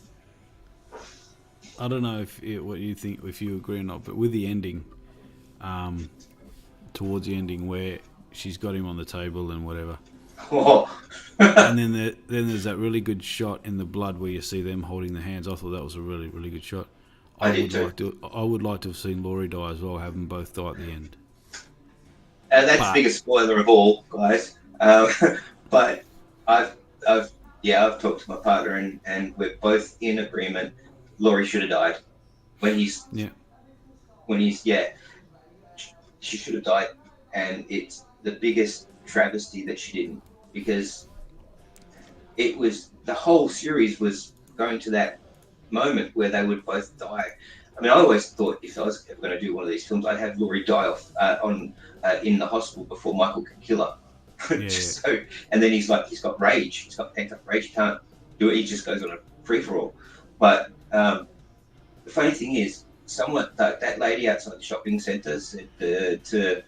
I don't know what you think, if you agree or not, but with the ending, towards the ending where she's got him on the table and whatever, and then there's that really good shot in the blood where you see them holding their hands. I thought that was a really, really good shot. I would like to have seen Laurie die as well, have them both die at the end. That's the biggest spoiler of all, guys. But I've talked to my partner and we're both in agreement. Laurie should have died she should have died, and it's the biggest travesty that she didn't, because it was, the whole series was going to that moment where they would both die. I mean, I always thought if I was ever going to do one of these films, I'd have Laurie die off in the hospital before Michael could kill her. So, and then he's got rage. He's got pent up rage. He can't do it. He just goes on a free for all. But the funny thing is, that lady outside the shopping centre said to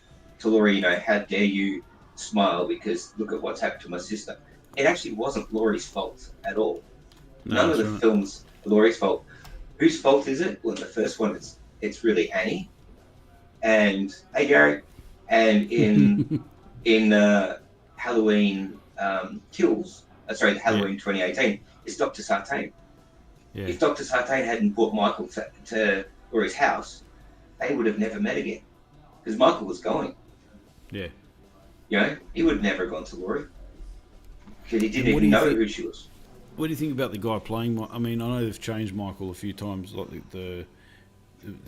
Laurie, how dare you smile because look at what's happened to my sister. It actually wasn't Laurie's fault at all. None of the films are Laurie's fault. Whose fault is it? Well, the first one, it's really Annie and hey Gary, and in Halloween Kills, Halloween 2018, it's Dr. Sartain. Yeah. If Dr. Sartain hadn't brought Michael to Laurie's house, they would have never met again, because Michael was going. Yeah. He would have never gone to Laurie because he didn't even know who she was. What do you think about the guy playing? I mean, I know they've changed Michael a few times, like the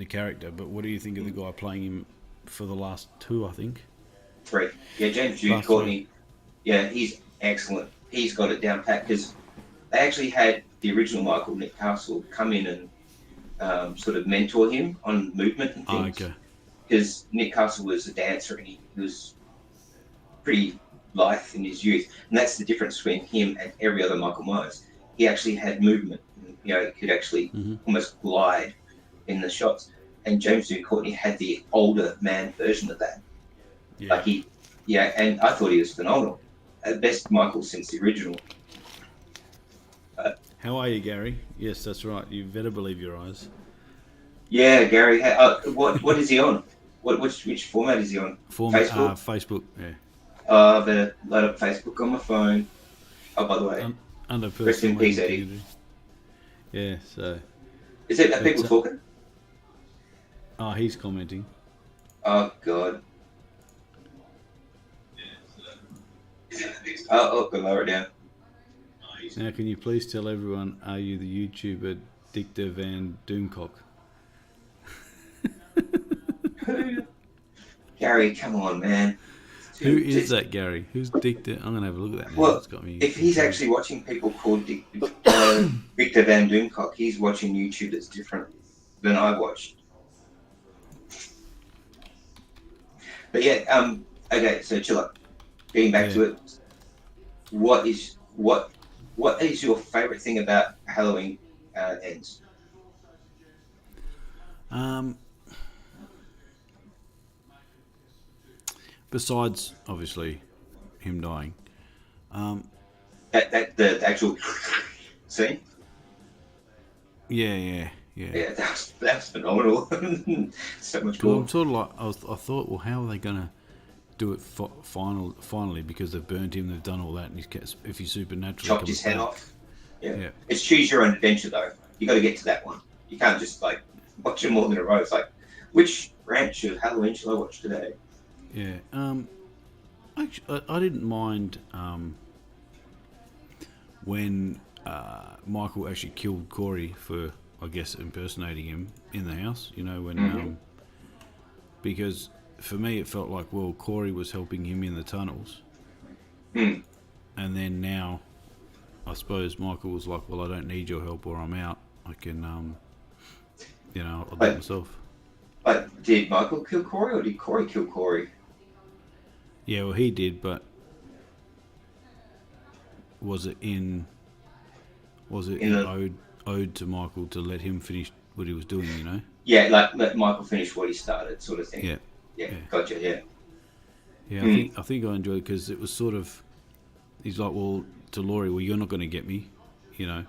character, but what do you think of the guy playing him for the last two, I think? 3. Yeah, James Jude Courtney. Yeah, he's excellent. He's got it down pat, because they actually had the original Michael, Nick Castle, come in and sort of mentor him on movement and things. Oh, okay. Because Nick Castle was a dancer and he was pretty lithe in his youth, and that's the difference between him and every other Michael Myers. He actually had movement. He could actually almost glide, in the shots, and James Dean Courtney had the older man version of that. Yeah. Like and I thought he was phenomenal. Best Michael since the original. How are you, Gary? Yes, that's right. You better believe your eyes. Yeah, Gary. What is he on? Which format is he on? Facebook. Facebook. Yeah. I better load up Facebook on my phone. Oh, by the way, Under rest in personal peace, Eddie. community. Yeah. So. Is it that people talking? Oh, he's commenting. Oh God. Oh, go lower it down. Now, can you please tell everyone, are you the YouTuber Dictor Van Doomcock? Gary, come on, man. Who is that, Gary? Who's Dictor? I'm going to have a look at that now. Well, it's got me if he's actually watching people called Victor Van Doomcock, he's watching YouTube that's different than I watched. But yeah, okay, so chill up. Getting back to it, what is your favourite thing about Halloween Ends? Besides, obviously, him dying. That the actual scene? Yeah. Yeah, that's phenomenal. So much Well, cool. I'm sort of like, I thought, well, how are they going to do it finally? Because they've burned him, they've done all that, and if he's supernatural, Chopped his head off. Yeah. It's choose your own adventure, though. You got to get to that one. You can't just like watch them all in a row. It's like, which branch of Halloween shall I watch today? Yeah. Actually, I didn't mind when Michael actually killed Corey for, I guess, impersonating him in the house. You know, when because for me it felt like, well, Corey was helping him in the tunnels, and then now I suppose Michael was like, well, I don't need your help, or I'm out. I can, I'll do it myself. But did Michael kill Corey, or did Corey kill Corey? Yeah, well, he did, but was it in ode to Michael to let him finish what he was doing, you know? Yeah, like let Michael finish what he started, sort of thing. Yeah. Gotcha. Yeah, I think I enjoyed it because it was sort of, he's like, well, to Laurie, well, you're not going to get me, you know.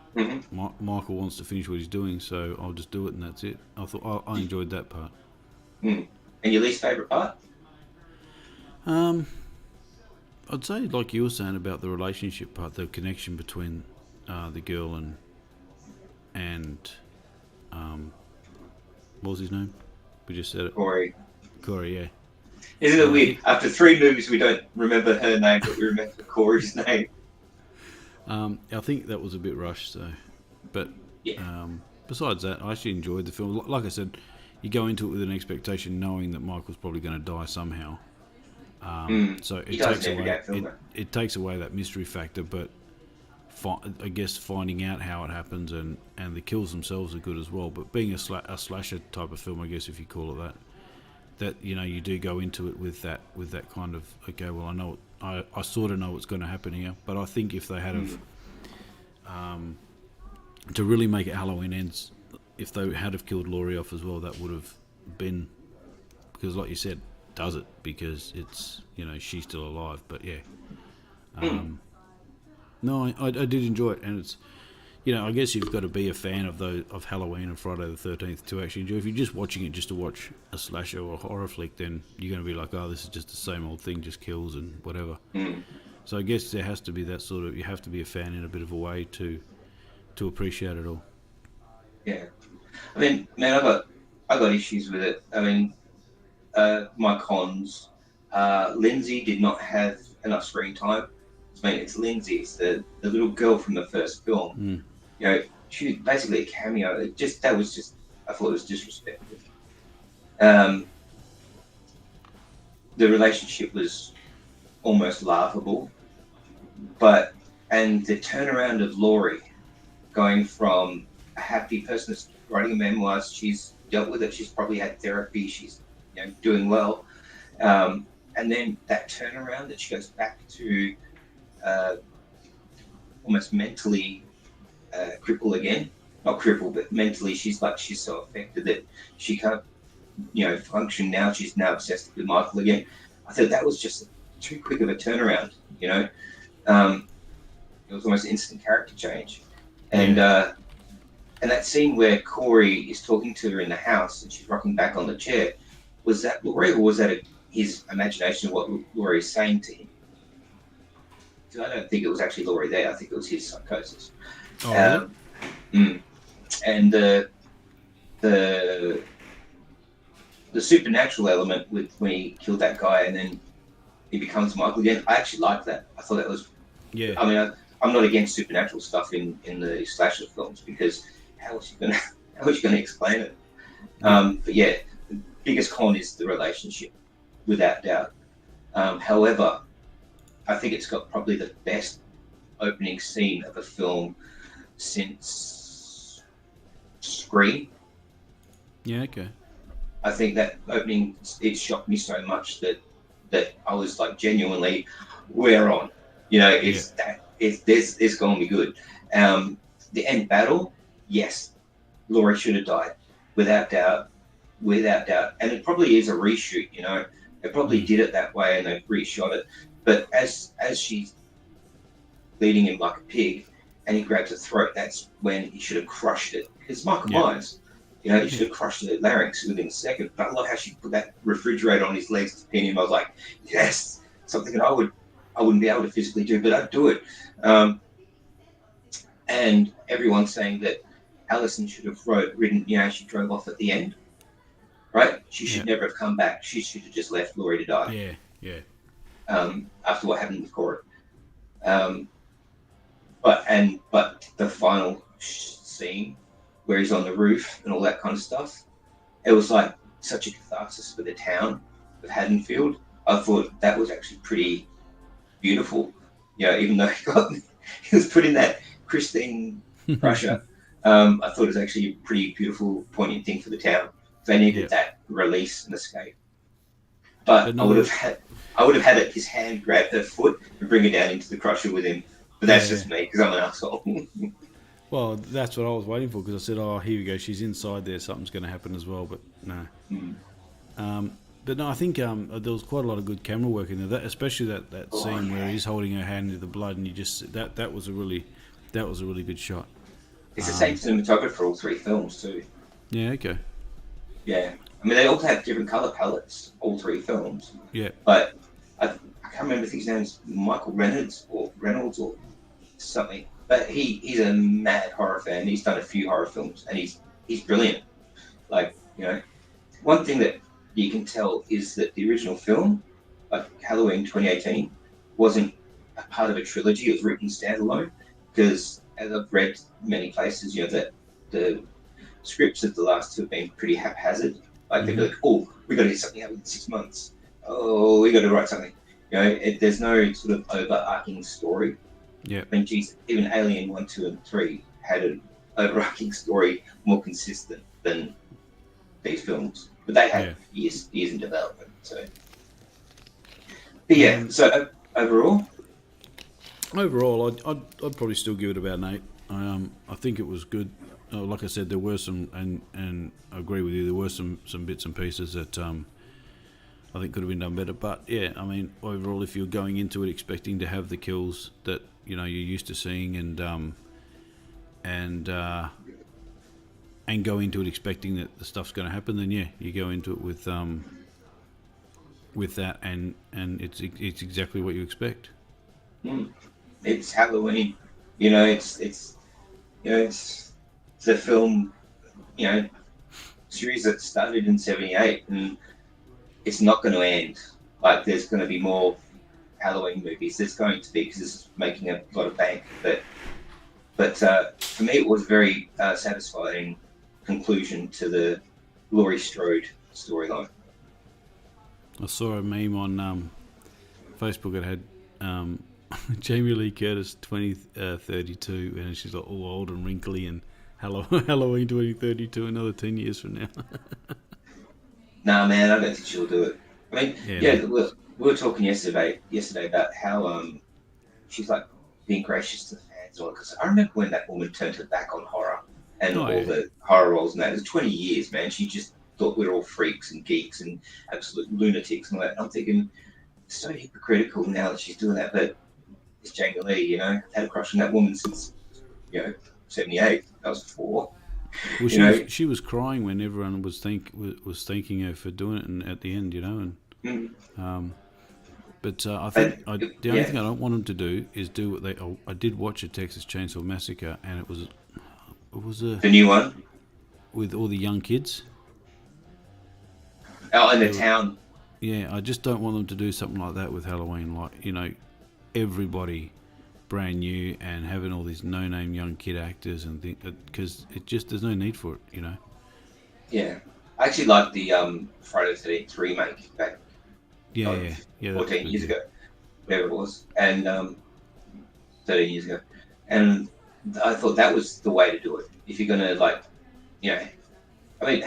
Michael wants to finish what he's doing, so I'll just do it, and that's it. I thought I enjoyed that part. And your least favourite part? I'd say, like you were saying about the relationship part, the connection between the girl and what was his name? We just said it. Corey, yeah. Isn't it weird? After 3 movies, we don't remember her name, but we remember Corey's name. I think that was a bit rushed, so. But besides that, I actually enjoyed the film. Like I said, you go into it with an expectation knowing that Michael's probably going to die somehow. So it takes away that mystery factor, but I guess finding out how it happens and the kills themselves are good as well. But being a slasher type of film, I guess if you call it that you do go into it with that kind of, okay, well, I know I sort of know what's going to happen here. But I think if they had to really make it Halloween Ends, if they had have killed Laurie off as well, that would have been, because like you said, does it because it's she's still alive. But no, I did enjoy it, and it's I guess you've got to be a fan of Halloween and Friday the 13th to actually enjoy. If you're just watching it just to watch a slasher or a horror flick, then you're going to be like, oh, this is just the same old thing, just kills and whatever. So I guess there has to be that sort of, you have to be a fan in a bit of a way to appreciate it all. Yeah, I mean, man, I got issues with it. I mean, my cons. Lindsay did not have enough screen time. I mean, it's Lindsay, it's the little girl from the first film. She was basically a cameo. I thought it was disrespectful. The relationship was almost laughable, and the turnaround of Laurie, going from a happy person that's writing memoirs, she's dealt with it, she's probably had therapy, she's doing well, and then that turnaround that she goes back to almost mentally crippled again. not crippled, but mentally she's so affected that she can't, function now. She's now obsessed with Michael again. I thought that was just too quick of a turnaround. Um, it was almost instant character change, and and that scene where Corey is talking to her in the house and she's rocking back on the chair, was that Laurie or was that his imagination of what Laurie is saying to him? So I don't think it was actually Laurie there. I think it was his psychosis. Oh, really? And the supernatural element with when he killed that guy and then he becomes Michael again. I actually liked that. I thought that was. Yeah. I mean, I'm not against supernatural stuff in the slasher films because how is you gonna explain it? But yeah, the biggest con is the relationship, without doubt. However, I think it's got probably the best opening scene of a film since Scream. Yeah, okay. I think that opening, it shocked me so much that I was like genuinely, we're on. It's going to be good. The end battle, yes, Laurie should have died, without doubt, and it probably is a reshoot. They probably did it that way and they reshot it. But as she's leading him like a pig, and he grabs her throat, that's when he should have crushed it. Because Michael Myers, he should have crushed the larynx within a second. But I love how she put that refrigerator on his legs to pin him. I was like, yes, something that I wouldn't be able to physically do, but I'd do it. And everyone's saying that Allison should have ridden, she drove off at the end, right? She should never have come back. She should have just left Laurie to die. Yeah. After what happened with Corey. But the final scene where he's on the roof and all that kind of stuff, it was like such a catharsis for the town of Haddonfield. I thought that was actually pretty beautiful. Even though he was put in that Christine Russia, I thought it was actually a pretty beautiful, poignant thing for the town. They needed that release and escape. But I would have had his hand grab her foot and bring her down into the crusher with him. But that's just me because I'm an asshole. Well, that's what I was waiting for because I said, "Oh, here we go. She's inside there. Something's going to happen as well." But no. But no, I think there was quite a lot of good camera work in there. Especially that scene where he's holding her hand into the blood, and you just that was a really good shot. It's the same cinematographer for all three films too. Yeah. Okay. Yeah. I mean, they all have different color palettes, all three films. Yeah. But I can't remember if his name's Michael Reynolds or something. But he's a mad horror fan. He's done a few horror films, and he's brilliant. Like, one thing that you can tell is that the original film, like Halloween 2018, wasn't a part of a trilogy. It was written standalone because, as I've read many places, that the scripts of the last two have been pretty haphazard. Like they're like, oh, we got to get something out in 6 months. Oh, we got to write something. There's no sort of overarching story. Yeah. I mean, geez, even Alien 1, 2, and 3 had an overarching story more consistent than these films. But they had years in development. So, but yeah. So overall, I'd probably still give it about an 8. I think it was good. Like I said, there were some, and I agree with you. There were some bits and pieces that I think could have been done better. But yeah, I mean, overall, if you're going into it expecting to have the kills that you're used to seeing, and go into it expecting that the stuff's going to happen, then yeah, you go into it with that, and it's exactly what you expect. It's Halloween, it's a film, series that started in '78, and it's not going to end. Like, there's going to be more Halloween movies. There's going to be, because it's making a lot of bank. But for me, it was a very satisfying conclusion to the Laurie Strode storyline. I saw a meme on Facebook that had Jamie Lee Curtis 2032, and she's like all old and wrinkly, and Halloween 2032, another 10 years from now. Nah, man, I don't think she'll do it. I mean, we were talking yesterday about how she's like being gracious to the fans, because I remember when that woman turned her back on horror and Oh, all yeah. the horror roles and that. It was 20 years, man. She just thought we were all freaks and geeks and absolute lunatics and all that. I'm thinking, it's so hypocritical now that she's doing that. But it's Jamie Lee, you know. I've had a crush on that woman since, 78. I was 4, Well, you know. she was crying when everyone was thanking her for doing it, and at the end, and Mm. but I But, think the only yeah. thing I don't want them to do is do what they. I did watch a Texas Chainsaw Massacre, and it was a The new one. with all the young kids. Oh, in the They were, town. yeah, I just don't want them to do something like that with Halloween. Like, everybody brand new and having all these no-name young kid actors and because it just there's no need for it. Yeah. I actually liked the Friday the 13th remake back Yeah, of yeah, yeah. That was 14 good. years Yeah. ago, whatever it was, and 13 years ago. And I thought that was the way to do it. If you're going to, I mean,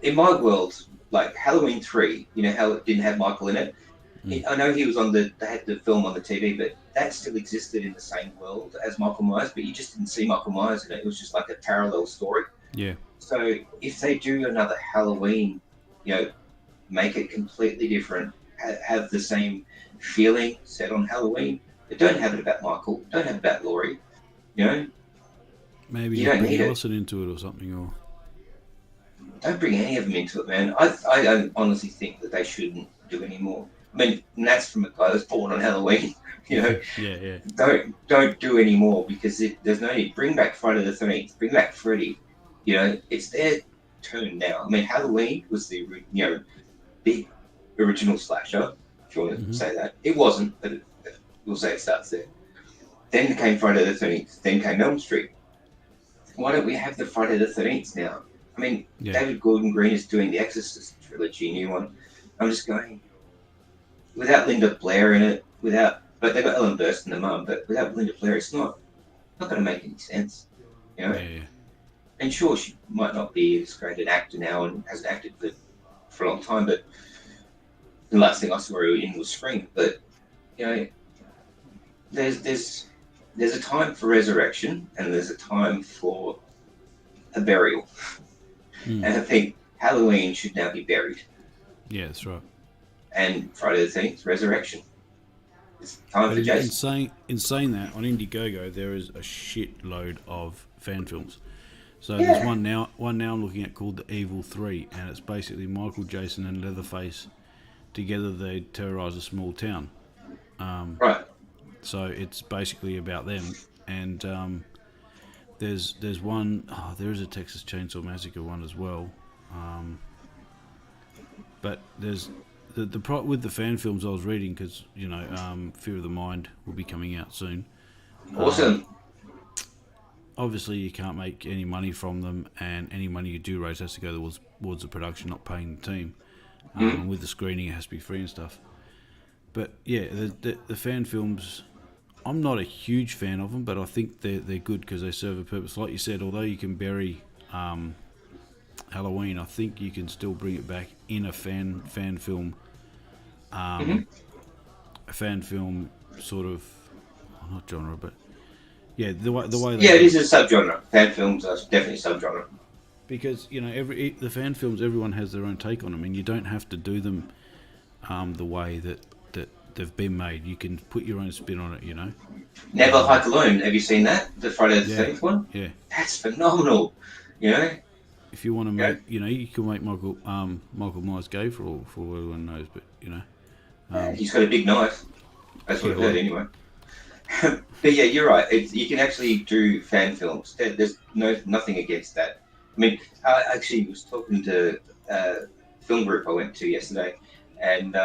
in my world, like Halloween 3, how it didn't have Michael in it. I know he was they had the film on the TV, but that still existed in the same world as Michael Myers, but you just didn't see Michael Myers in it. It was just like a parallel story. Yeah. So if they do another Halloween, make it completely different, have the same feeling set on Halloween, but don't have it about Michael, don't have it about Laurie, Maybe you just don't bring need it. Allison into it or something, or Don't bring any of them into it, man. I honestly think that they shouldn't do anymore. I mean, and that's from a guy that's born on Halloween. yeah, yeah, Don't do any more because there's no need. Bring back Friday the 13th. Bring back Freddy. It's their turn now. I mean, Halloween was the big original slasher. If you want to say that, it wasn't, but we'll say it starts there. Then came Friday the 13th. Then came Elm Street. Why don't we have the Friday the 13th now? I mean, yeah. David Gordon Green is doing the Exorcist trilogy, new one. I'm just going without Linda Blair in it, but they've got Ellen Burstyn, the mum, but without Linda Blair, it's not going to make any sense, Yeah. And sure, she might not be as great an actor now and hasn't acted for a long time, but the last thing I saw her in was Scream. But there's a time for resurrection and there's a time for a burial. And I think Halloween should now be buried. Yeah, that's right. And Friday the 13th, resurrection. It's time But for Jason. in saying that, on Indiegogo there is a shitload of fan films. So Yeah. there's one now I'm looking at called The Evil 3, and it's basically Michael, Jason, and Leatherface together. They terrorise a small town. Right. So it's basically about them. And there's one. Oh, there is a Texas Chainsaw Massacre one as well. But there's with the fan films I was reading, because Fear of the Mind will be coming out soon. Awesome. Obviously, you can't make any money from them, and any money you do raise has to go towards the production, not paying the team. With the screening, it has to be free and stuff. But yeah, the fan films, I'm not a huge fan of them, but I think they're good because they serve a purpose. Like you said, although you can bury Halloween, I think you can still bring it back in a fan film. A fan film sort of, not genre, but yeah, the way they Yeah, it is a subgenre. Fan films are definitely subgenre. because the fan films, everyone has their own take on them, and you don't have to do them the way that they've been made. You can put your own spin on it. Never Hike Alone. Have you seen that? The Friday the 13th one? Yeah. That's phenomenal. If you want to make, you can make Michael Myers gay for all everyone knows, but He's got a big knife. That's what I've heard anyway. But yeah, you're right. You can actually do fan films. There's nothing against that. I mean, I actually was talking to a film group I went to yesterday, and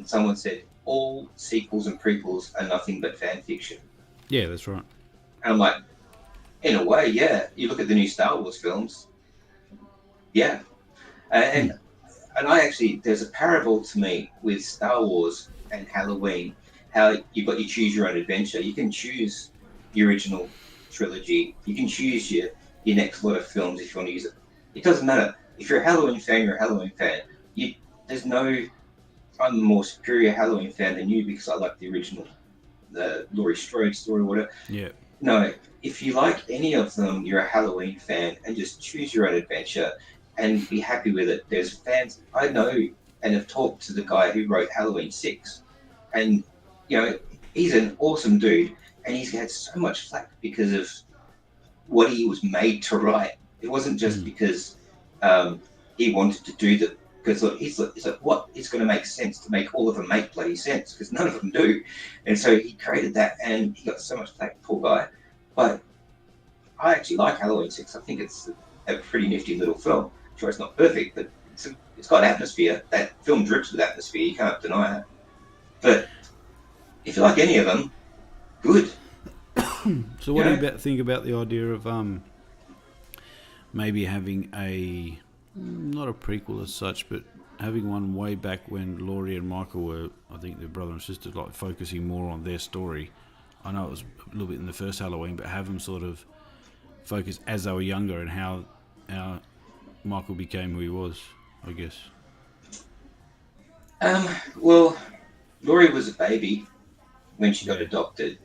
someone said all sequels and prequels are nothing but fan fiction. Yeah, that's right. And I'm like, in a way, yeah. You look at the new Star Wars films, yeah. And I actually, there's a parable to me with Star Wars and Halloween. How you've got choose your own adventure. You can choose the original trilogy. You can choose your next lot of films if you want to use it. It doesn't matter. If you're a Halloween fan, you're a Halloween fan. There's no, I'm a more superior Halloween fan than you because I like the original, the Laurie Strode story or whatever. Yeah. No, if you like any of them, you're a Halloween fan, and just choose your own adventure and be happy with it. There's fans I know and have talked to the guy who wrote Halloween 6, and he's an awesome dude, and he's had so much flack because of what he was made to write. It wasn't just because he wanted to do the. Because look, he's like, what is going to make sense to make all of them make bloody sense? Because none of them do. And so he created that, and he got so much flack, poor guy. But I actually like Halloween 6. I think it's a pretty nifty little film. Sure, it's not perfect, but it's got atmosphere. That film drips with atmosphere. You can't deny it. But if you like any of them, good. So what do you think about the idea of maybe having not a prequel as such, but having one way back when Laurie and Michael were, I think, their brother and sister, like focusing more on their story. I know it was a little bit in the first Halloween, but have them sort of focus as they were younger and how Michael became who he was, I guess. Well, Laurie was a baby when she got adopted.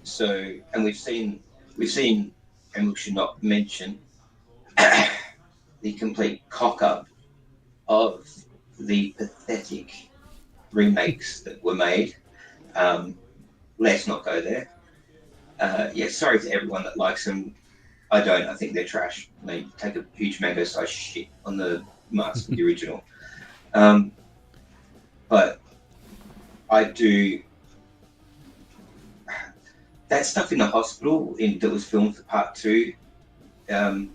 So, and we've seen, and we should not mention the complete cock-up of the pathetic remakes that were made. Let's not go there. Sorry to everyone that likes them. I don't. I think they're trash. They take a huge mango-sized shit on the marks of the original. But I do. That stuff in the hospital that was filmed for part 2, for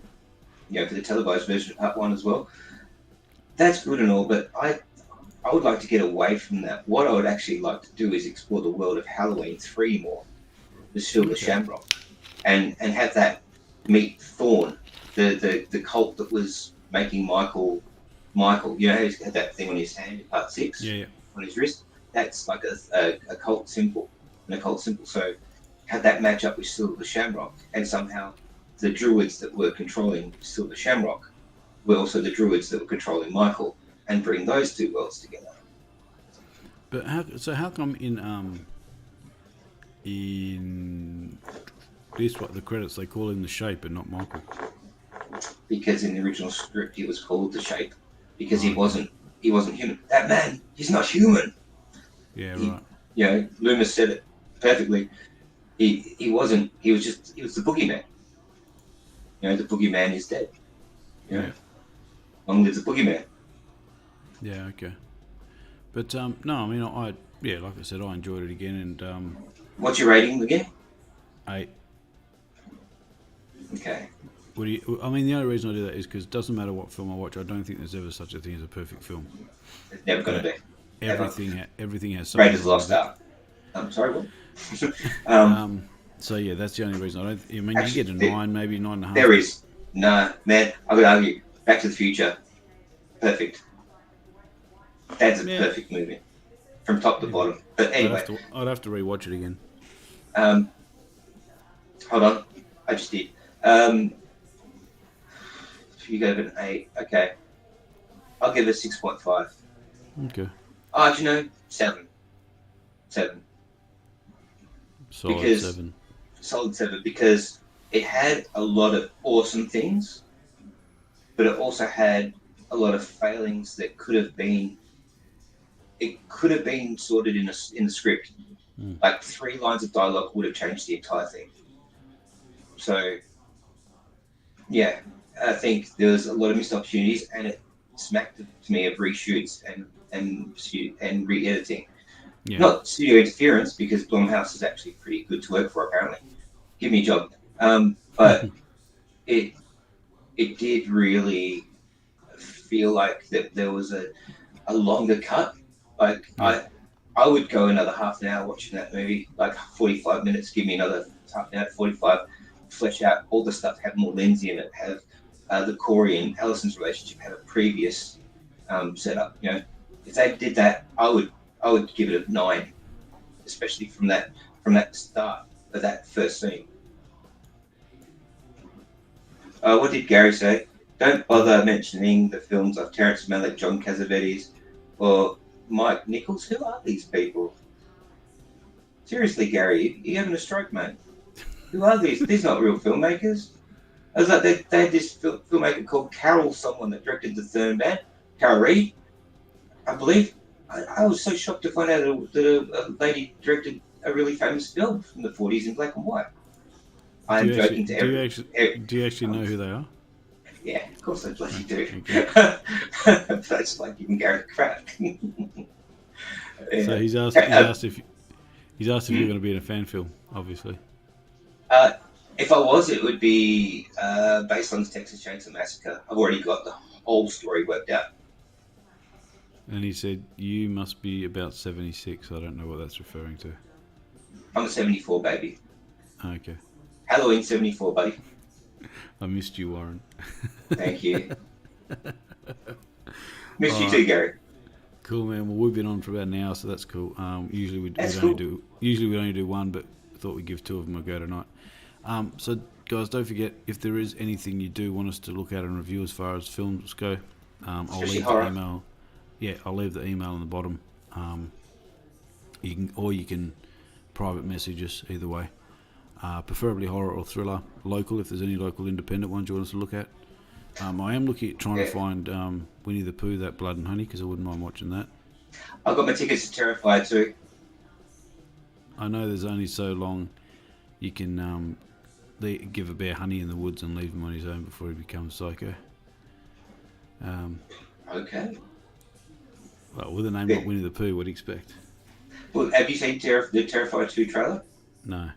the televised version of part 1 as well. That's good and all, but I would like to get away from that. What I would actually like to do is explore the world of Halloween 3 more, the Silver Shamrock, and have that meet Thorn, the cult that was making Michael. He's had that thing on his hand in part 6, on his wrist. That's like a cult symbol, So have that match up with Silver Shamrock, and somehow the druids that were controlling Silver Shamrock were also the druids that were controlling Michael, and bring those two worlds together. But how come in this the credits they call him the Shape and not Michael? Because in the original script he was called the Shape because he wasn't human. That man, he's not human. Yeah, right. Loomis said it perfectly. He wasn't. He was the boogeyman. The boogeyman is dead. Long live the boogeyman. Yeah, okay. But no, I mean, like I said, I enjoyed it again. And what's your rating again? 8. Okay. The only reason I do that is because it doesn't matter what film I watch. I don't think there's ever such a thing as a perfect film. It's never going to be. Everything has something. Raiders Lost Ark. I'm sorry, what? So yeah, that's the only reason I don't. Actually, you get a 9, maybe 9.5. There is. Nah, man, I would argue. Back to the Future. Perfect. That's a perfect movie. From top to bottom. But anyway. I'd have to rewatch it again. Hold on. I just did. You gave it an 8. Okay. I'll give it a 6.5. Okay. Oh, 7. 7. Solid 7. Solid 7 because it had a lot of awesome things, but it also had a lot of failings that could have been sorted in the script. Like 3 lines of dialogue would have changed the entire thing. So, yeah, I think there was a lot of missed opportunities, and it smacked to me of reshoots and re-editing. Yeah. Not studio interference, because Blumhouse is actually pretty good to work for, apparently. Give me a job. But it did really feel like that there was a longer cut. Like, I would go another half an hour watching that movie, like 45 minutes, give me another half an hour, 45, flesh out all the stuff, have more Lindsay in it, have the Corey and Allison's relationship have a previous setup. If they did that, I would give it a 9, especially from that start of that first scene. What did Gary say? Don't bother mentioning the films of Terrence Malick, John Cassavetes, or Mike Nichols. Who are these people? Seriously, Gary, you having a stroke, mate? Who are these? These not real filmmakers. I was like, they had this filmmaker called Carol, someone that directed the Thurn Band, Carol Reed, I believe. I was so shocked to find out that a lady directed a really famous film from the 40s in black and white. I am joking to everyone. Do you actually know who they are? Yeah, of course I bloody do. Okay. That's like giving Gary crap. Yeah. So he's asked if you're going to be in a fan film, obviously. If I was, it would be based on the Texas Chainsaw Massacre. I've already got the whole story worked out. And he said, you must be about 76. I don't know what that's referring to. I'm a 74, baby. Okay. Halloween 74, buddy. I missed you, Warren. Thank you. Missed you too, Gary. Cool, man. Well, we've been on for about an hour, so that's cool. Usually we only do one, but I thought we'd give two of them a go tonight. So, guys, don't forget, if there is anything you do want us to look at and review as far as films go, I'll leave the email. Yeah, I'll leave the email on the bottom. You can private message us either way. Preferably horror or thriller. Local, if there's any local independent ones you want us to look at. I am looking at trying to find Winnie the Pooh, That Blood and Honey, because I wouldn't mind watching that. I've got my tickets to Terrifier too. I know there's only so long you can give a bear honey in the woods and leave him on his own before he becomes psycho. Okay. Well, with a name like Winnie the Pooh, what do you expect? Well, have you seen the Terrifier 2 trailer? No.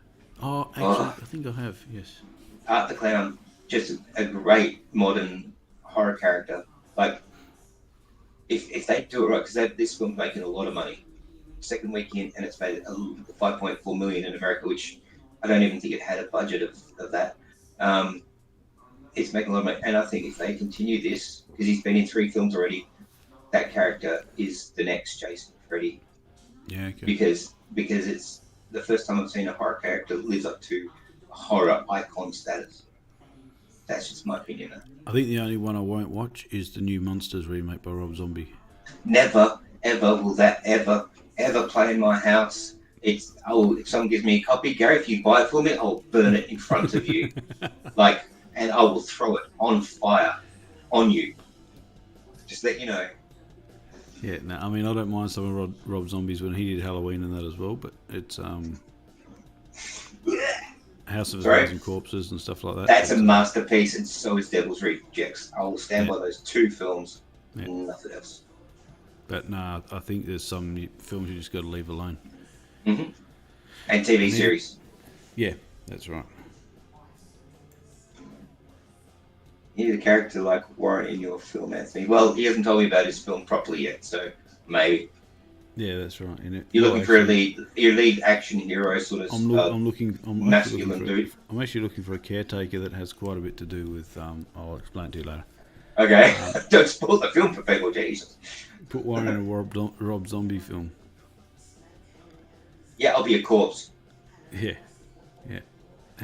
Oh, actually, I think I have, yes. Art the Clown, just a great modern horror character. Like, if they do it right, because this film's making a lot of money. Second weekend, and it's made 5.4 million in America, which I don't even think it had a budget of that. It's making a lot of money, and I think if they continue this, because he's been in 3 films already, that character is the next Jason Freddy. Yeah, okay. Because it's the first time I've seen a horror character that lives up to horror icon status. That's just my opinion. I think the only one I won't watch is the new Monsters remake by Rob Zombie. Never, ever will that ever play in my house. If someone gives me a copy, Gary, if you buy it for me, I'll burn it in front of you. And I will throw it on fire on you. Just let you know. Yeah, no, I mean, I don't mind some of Rob Zombie's when he did Halloween and that as well, but it's House of a Thousand Corpses and stuff like that. That's a masterpiece, and so is Devil's Rejects. I will stand by those 2 films, nothing else. But no, I think there's some films you just got to leave alone. Mm-hmm. And TV series. Yeah, that's right. You need a character like Warren in your film, Anthony. Well, he hasn't told me about his film properly yet, so maybe. Yeah, that's right. You're looking for your lead action hero, sort of. I'm masculine dude. I'm actually looking for a caretaker that has quite a bit to do with. I'll explain it to you later. Okay, don't spoil the film for people, Jesus. Put Warren in a Rob Zombie film. Yeah, I'll be a corpse. Yeah.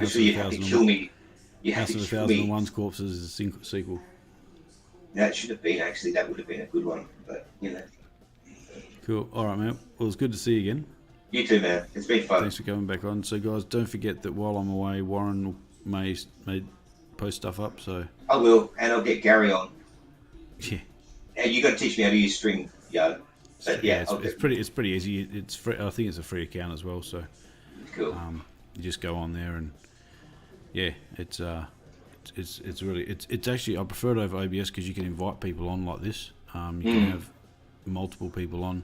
So you have to kill me. House of a Thousand and One's Corpses is a sequel. That should have been, actually. That would have been a good one, but Cool. All right, man. Well, it's good to see you again. You too, man. It's been fun. Thanks for coming back on. So, guys, don't forget that while I'm away, Warren may post stuff up. So I will, and I'll get Gary on. Yeah. And you got to teach me how to use StreamYard. But it's pretty easy. It's free. I think it's a free account as well. So cool. You just go on there and it's actually, I prefer it over OBS because you can invite people on like this. You can have multiple people on,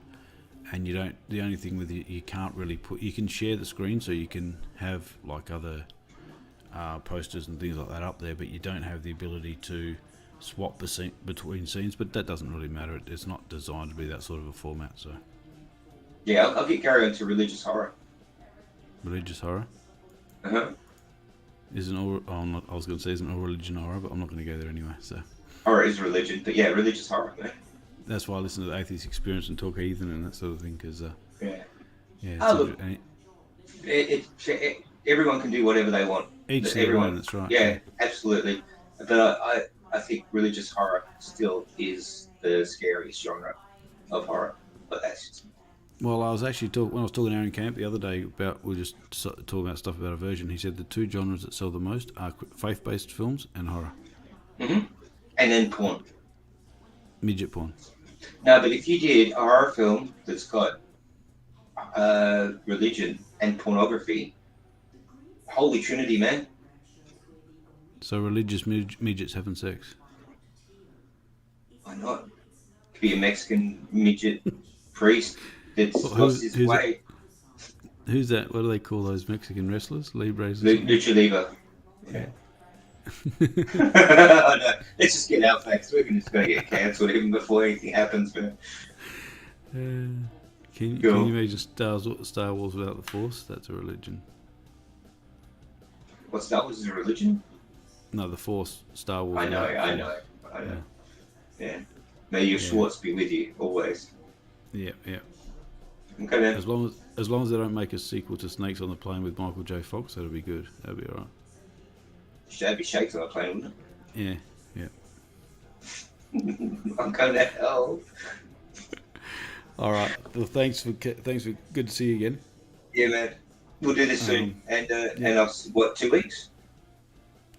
and the only thing with you can't really you can share the screen, so you can have like other posters and things like that up there, but you don't have the ability to swap between scenes. But that doesn't really matter. It's not designed to be that sort of a format. So yeah, I'll get Gary into religious horror. Religious horror. Uh-huh. Isn't all? I was going to say isn't all religion horror, but I'm not going to go there anyway. So horror is religion, but yeah, religious horror. Man. That's why I listen to the Atheist Experience and talk heathen and that sort of thing, because everyone can do whatever they want. Everyone, that's right. Yeah, absolutely. But I think religious horror still is the scariest genre of horror. But that's just Well, I was actually when I was talking to Aaron Camp the other day about we were just talking about stuff about aversion. He said the two genres that sell the most are faith-based films and horror. And then porn. Midget porn. No, but if you did a horror film that's got religion and pornography, holy trinity, man. So religious midgets having sex. Why not? Could be a Mexican midget priest that's lost his way. Who's that? What do they call those Mexican wrestlers? Libres? Lucha Libre. Yeah. No, let's just get out facts. We're just going to get cancelled even before anything happens, man. Can you imagine Star Wars without the Force? That's a religion. What, Star Wars is a religion? No, the Force, Star Wars. I know. Yeah. May your Schwartz be with you always. Yeah. Okay, then. As long as they don't make a sequel to Snakes on the Plane with Michael J. Fox, that'll be good. That'll be alright. That'd be shakes on a plane, wouldn't it? Yeah. I'm going to hell. All right. Well, thanks for good to see you again. Yeah, man. We'll do this soon. And I'll, 2 weeks?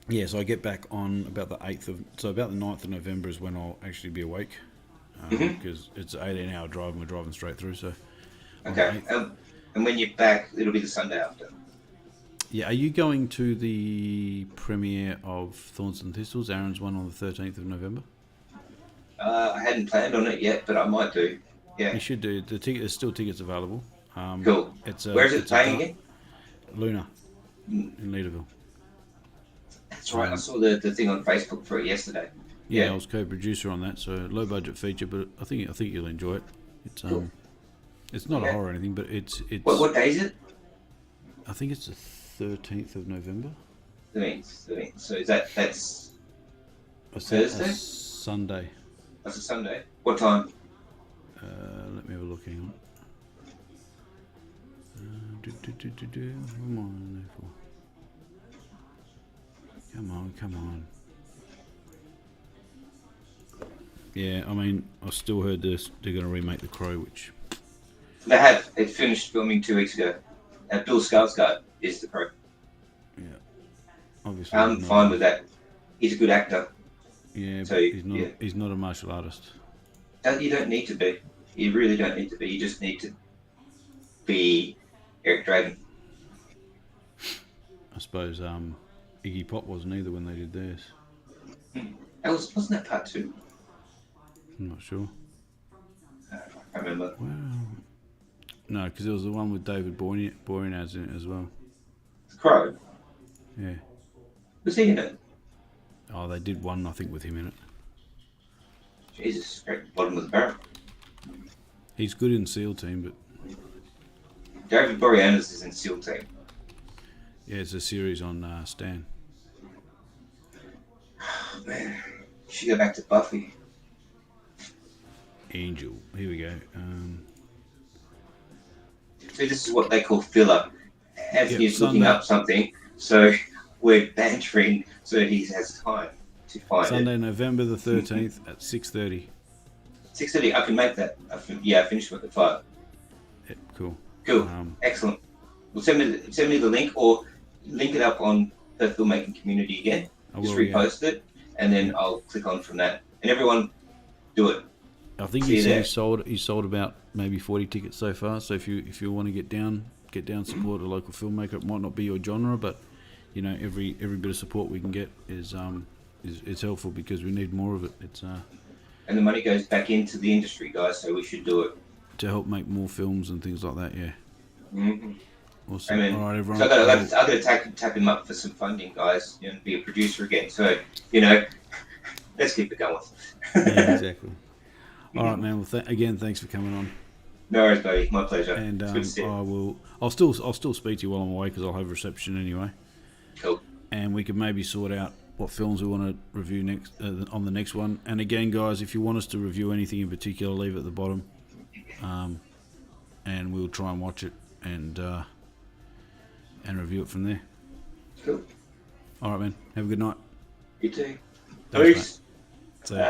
Yeah, so I get back on about the 9th of November is when I'll actually be awake. Because it's an 18-hour drive and we're driving straight through. So. Okay. And when you're back, it'll be the Sunday after. Yeah, are you going to the premiere of Thorns and Thistles, Aaron's one on the 13th of November? I hadn't planned on it yet, but I might do. Yeah. You should do. There's still tickets available. Cool. Where is it playing again? Luna in Leaderville. That's right. I saw the thing on Facebook for it yesterday. Yeah, I was co-producer on that, so low budget feature, but I think you'll enjoy it. It's it's not a horror or anything, but it's. What day is it? I think it's the 13th of November. 13th. So that's Thursday? Sunday. That's a Sunday. What time? Let me have a look. Hang on. Come on. Yeah, I mean, I still heard they're going to remake The Crow, which... They have. It finished filming 2 weeks ago. Bill Skarsgård is The Crow. Yeah. Obviously. I'm fine with that. He's a good actor. Yeah, so, but he's not a martial artist. You don't need to be. You really don't need to be. You just need to be Eric Draven. I suppose Iggy Pop wasn't either when they did theirs. Wasn't that part 2? I'm not sure. I remember. Well, no, because there was the one with David Boreanaz in it as well. Crow? Yeah. Was he in it? Oh, they did one, I think, with him in it. Jesus, right bottom of the barrel. He's good in SEAL Team, but... David Boreanaz is in SEAL Team. Yeah, it's a series on Stan. Oh, man. You should go back to Buffy. Angel. Here we go. So this is what they call filler. Anthony's looking Sunday. up something, so we're bantering so he has time to find Sunday, it. November the 13th at 6:30. 6:30. I can make that. I finished work at 5. Yeah, cool. Excellent. Well, send me the link or link it up on the filmmaking community again. Just repost it, and then I'll click on from that. And everyone, do it. I think he said he sold about maybe 40 tickets so far. So if you want to get down, support a local filmmaker. It might not be your genre, but you know every bit of support we can get is helpful because we need more of it. It's and the money goes back into the industry, guys. So we should do it to help make more films and things like that. Yeah. Mm-hmm. Awesome. All right, everyone. So I got to tap him up for some funding, guys, and be a producer again. So let's keep it going. Yeah, exactly. All right, man. Well, again, thanks for coming on. No worries, buddy. My pleasure. And it's good to see you. I'll still speak to you while I'm away because I'll have reception anyway. Cool. And we can maybe sort out what films we want to review next on the next one. And again, guys, if you want us to review anything in particular, leave it at the bottom, and we'll try and watch it and review it from there. Cool. All right, man. Have a good night. You too. Thanks, Peace.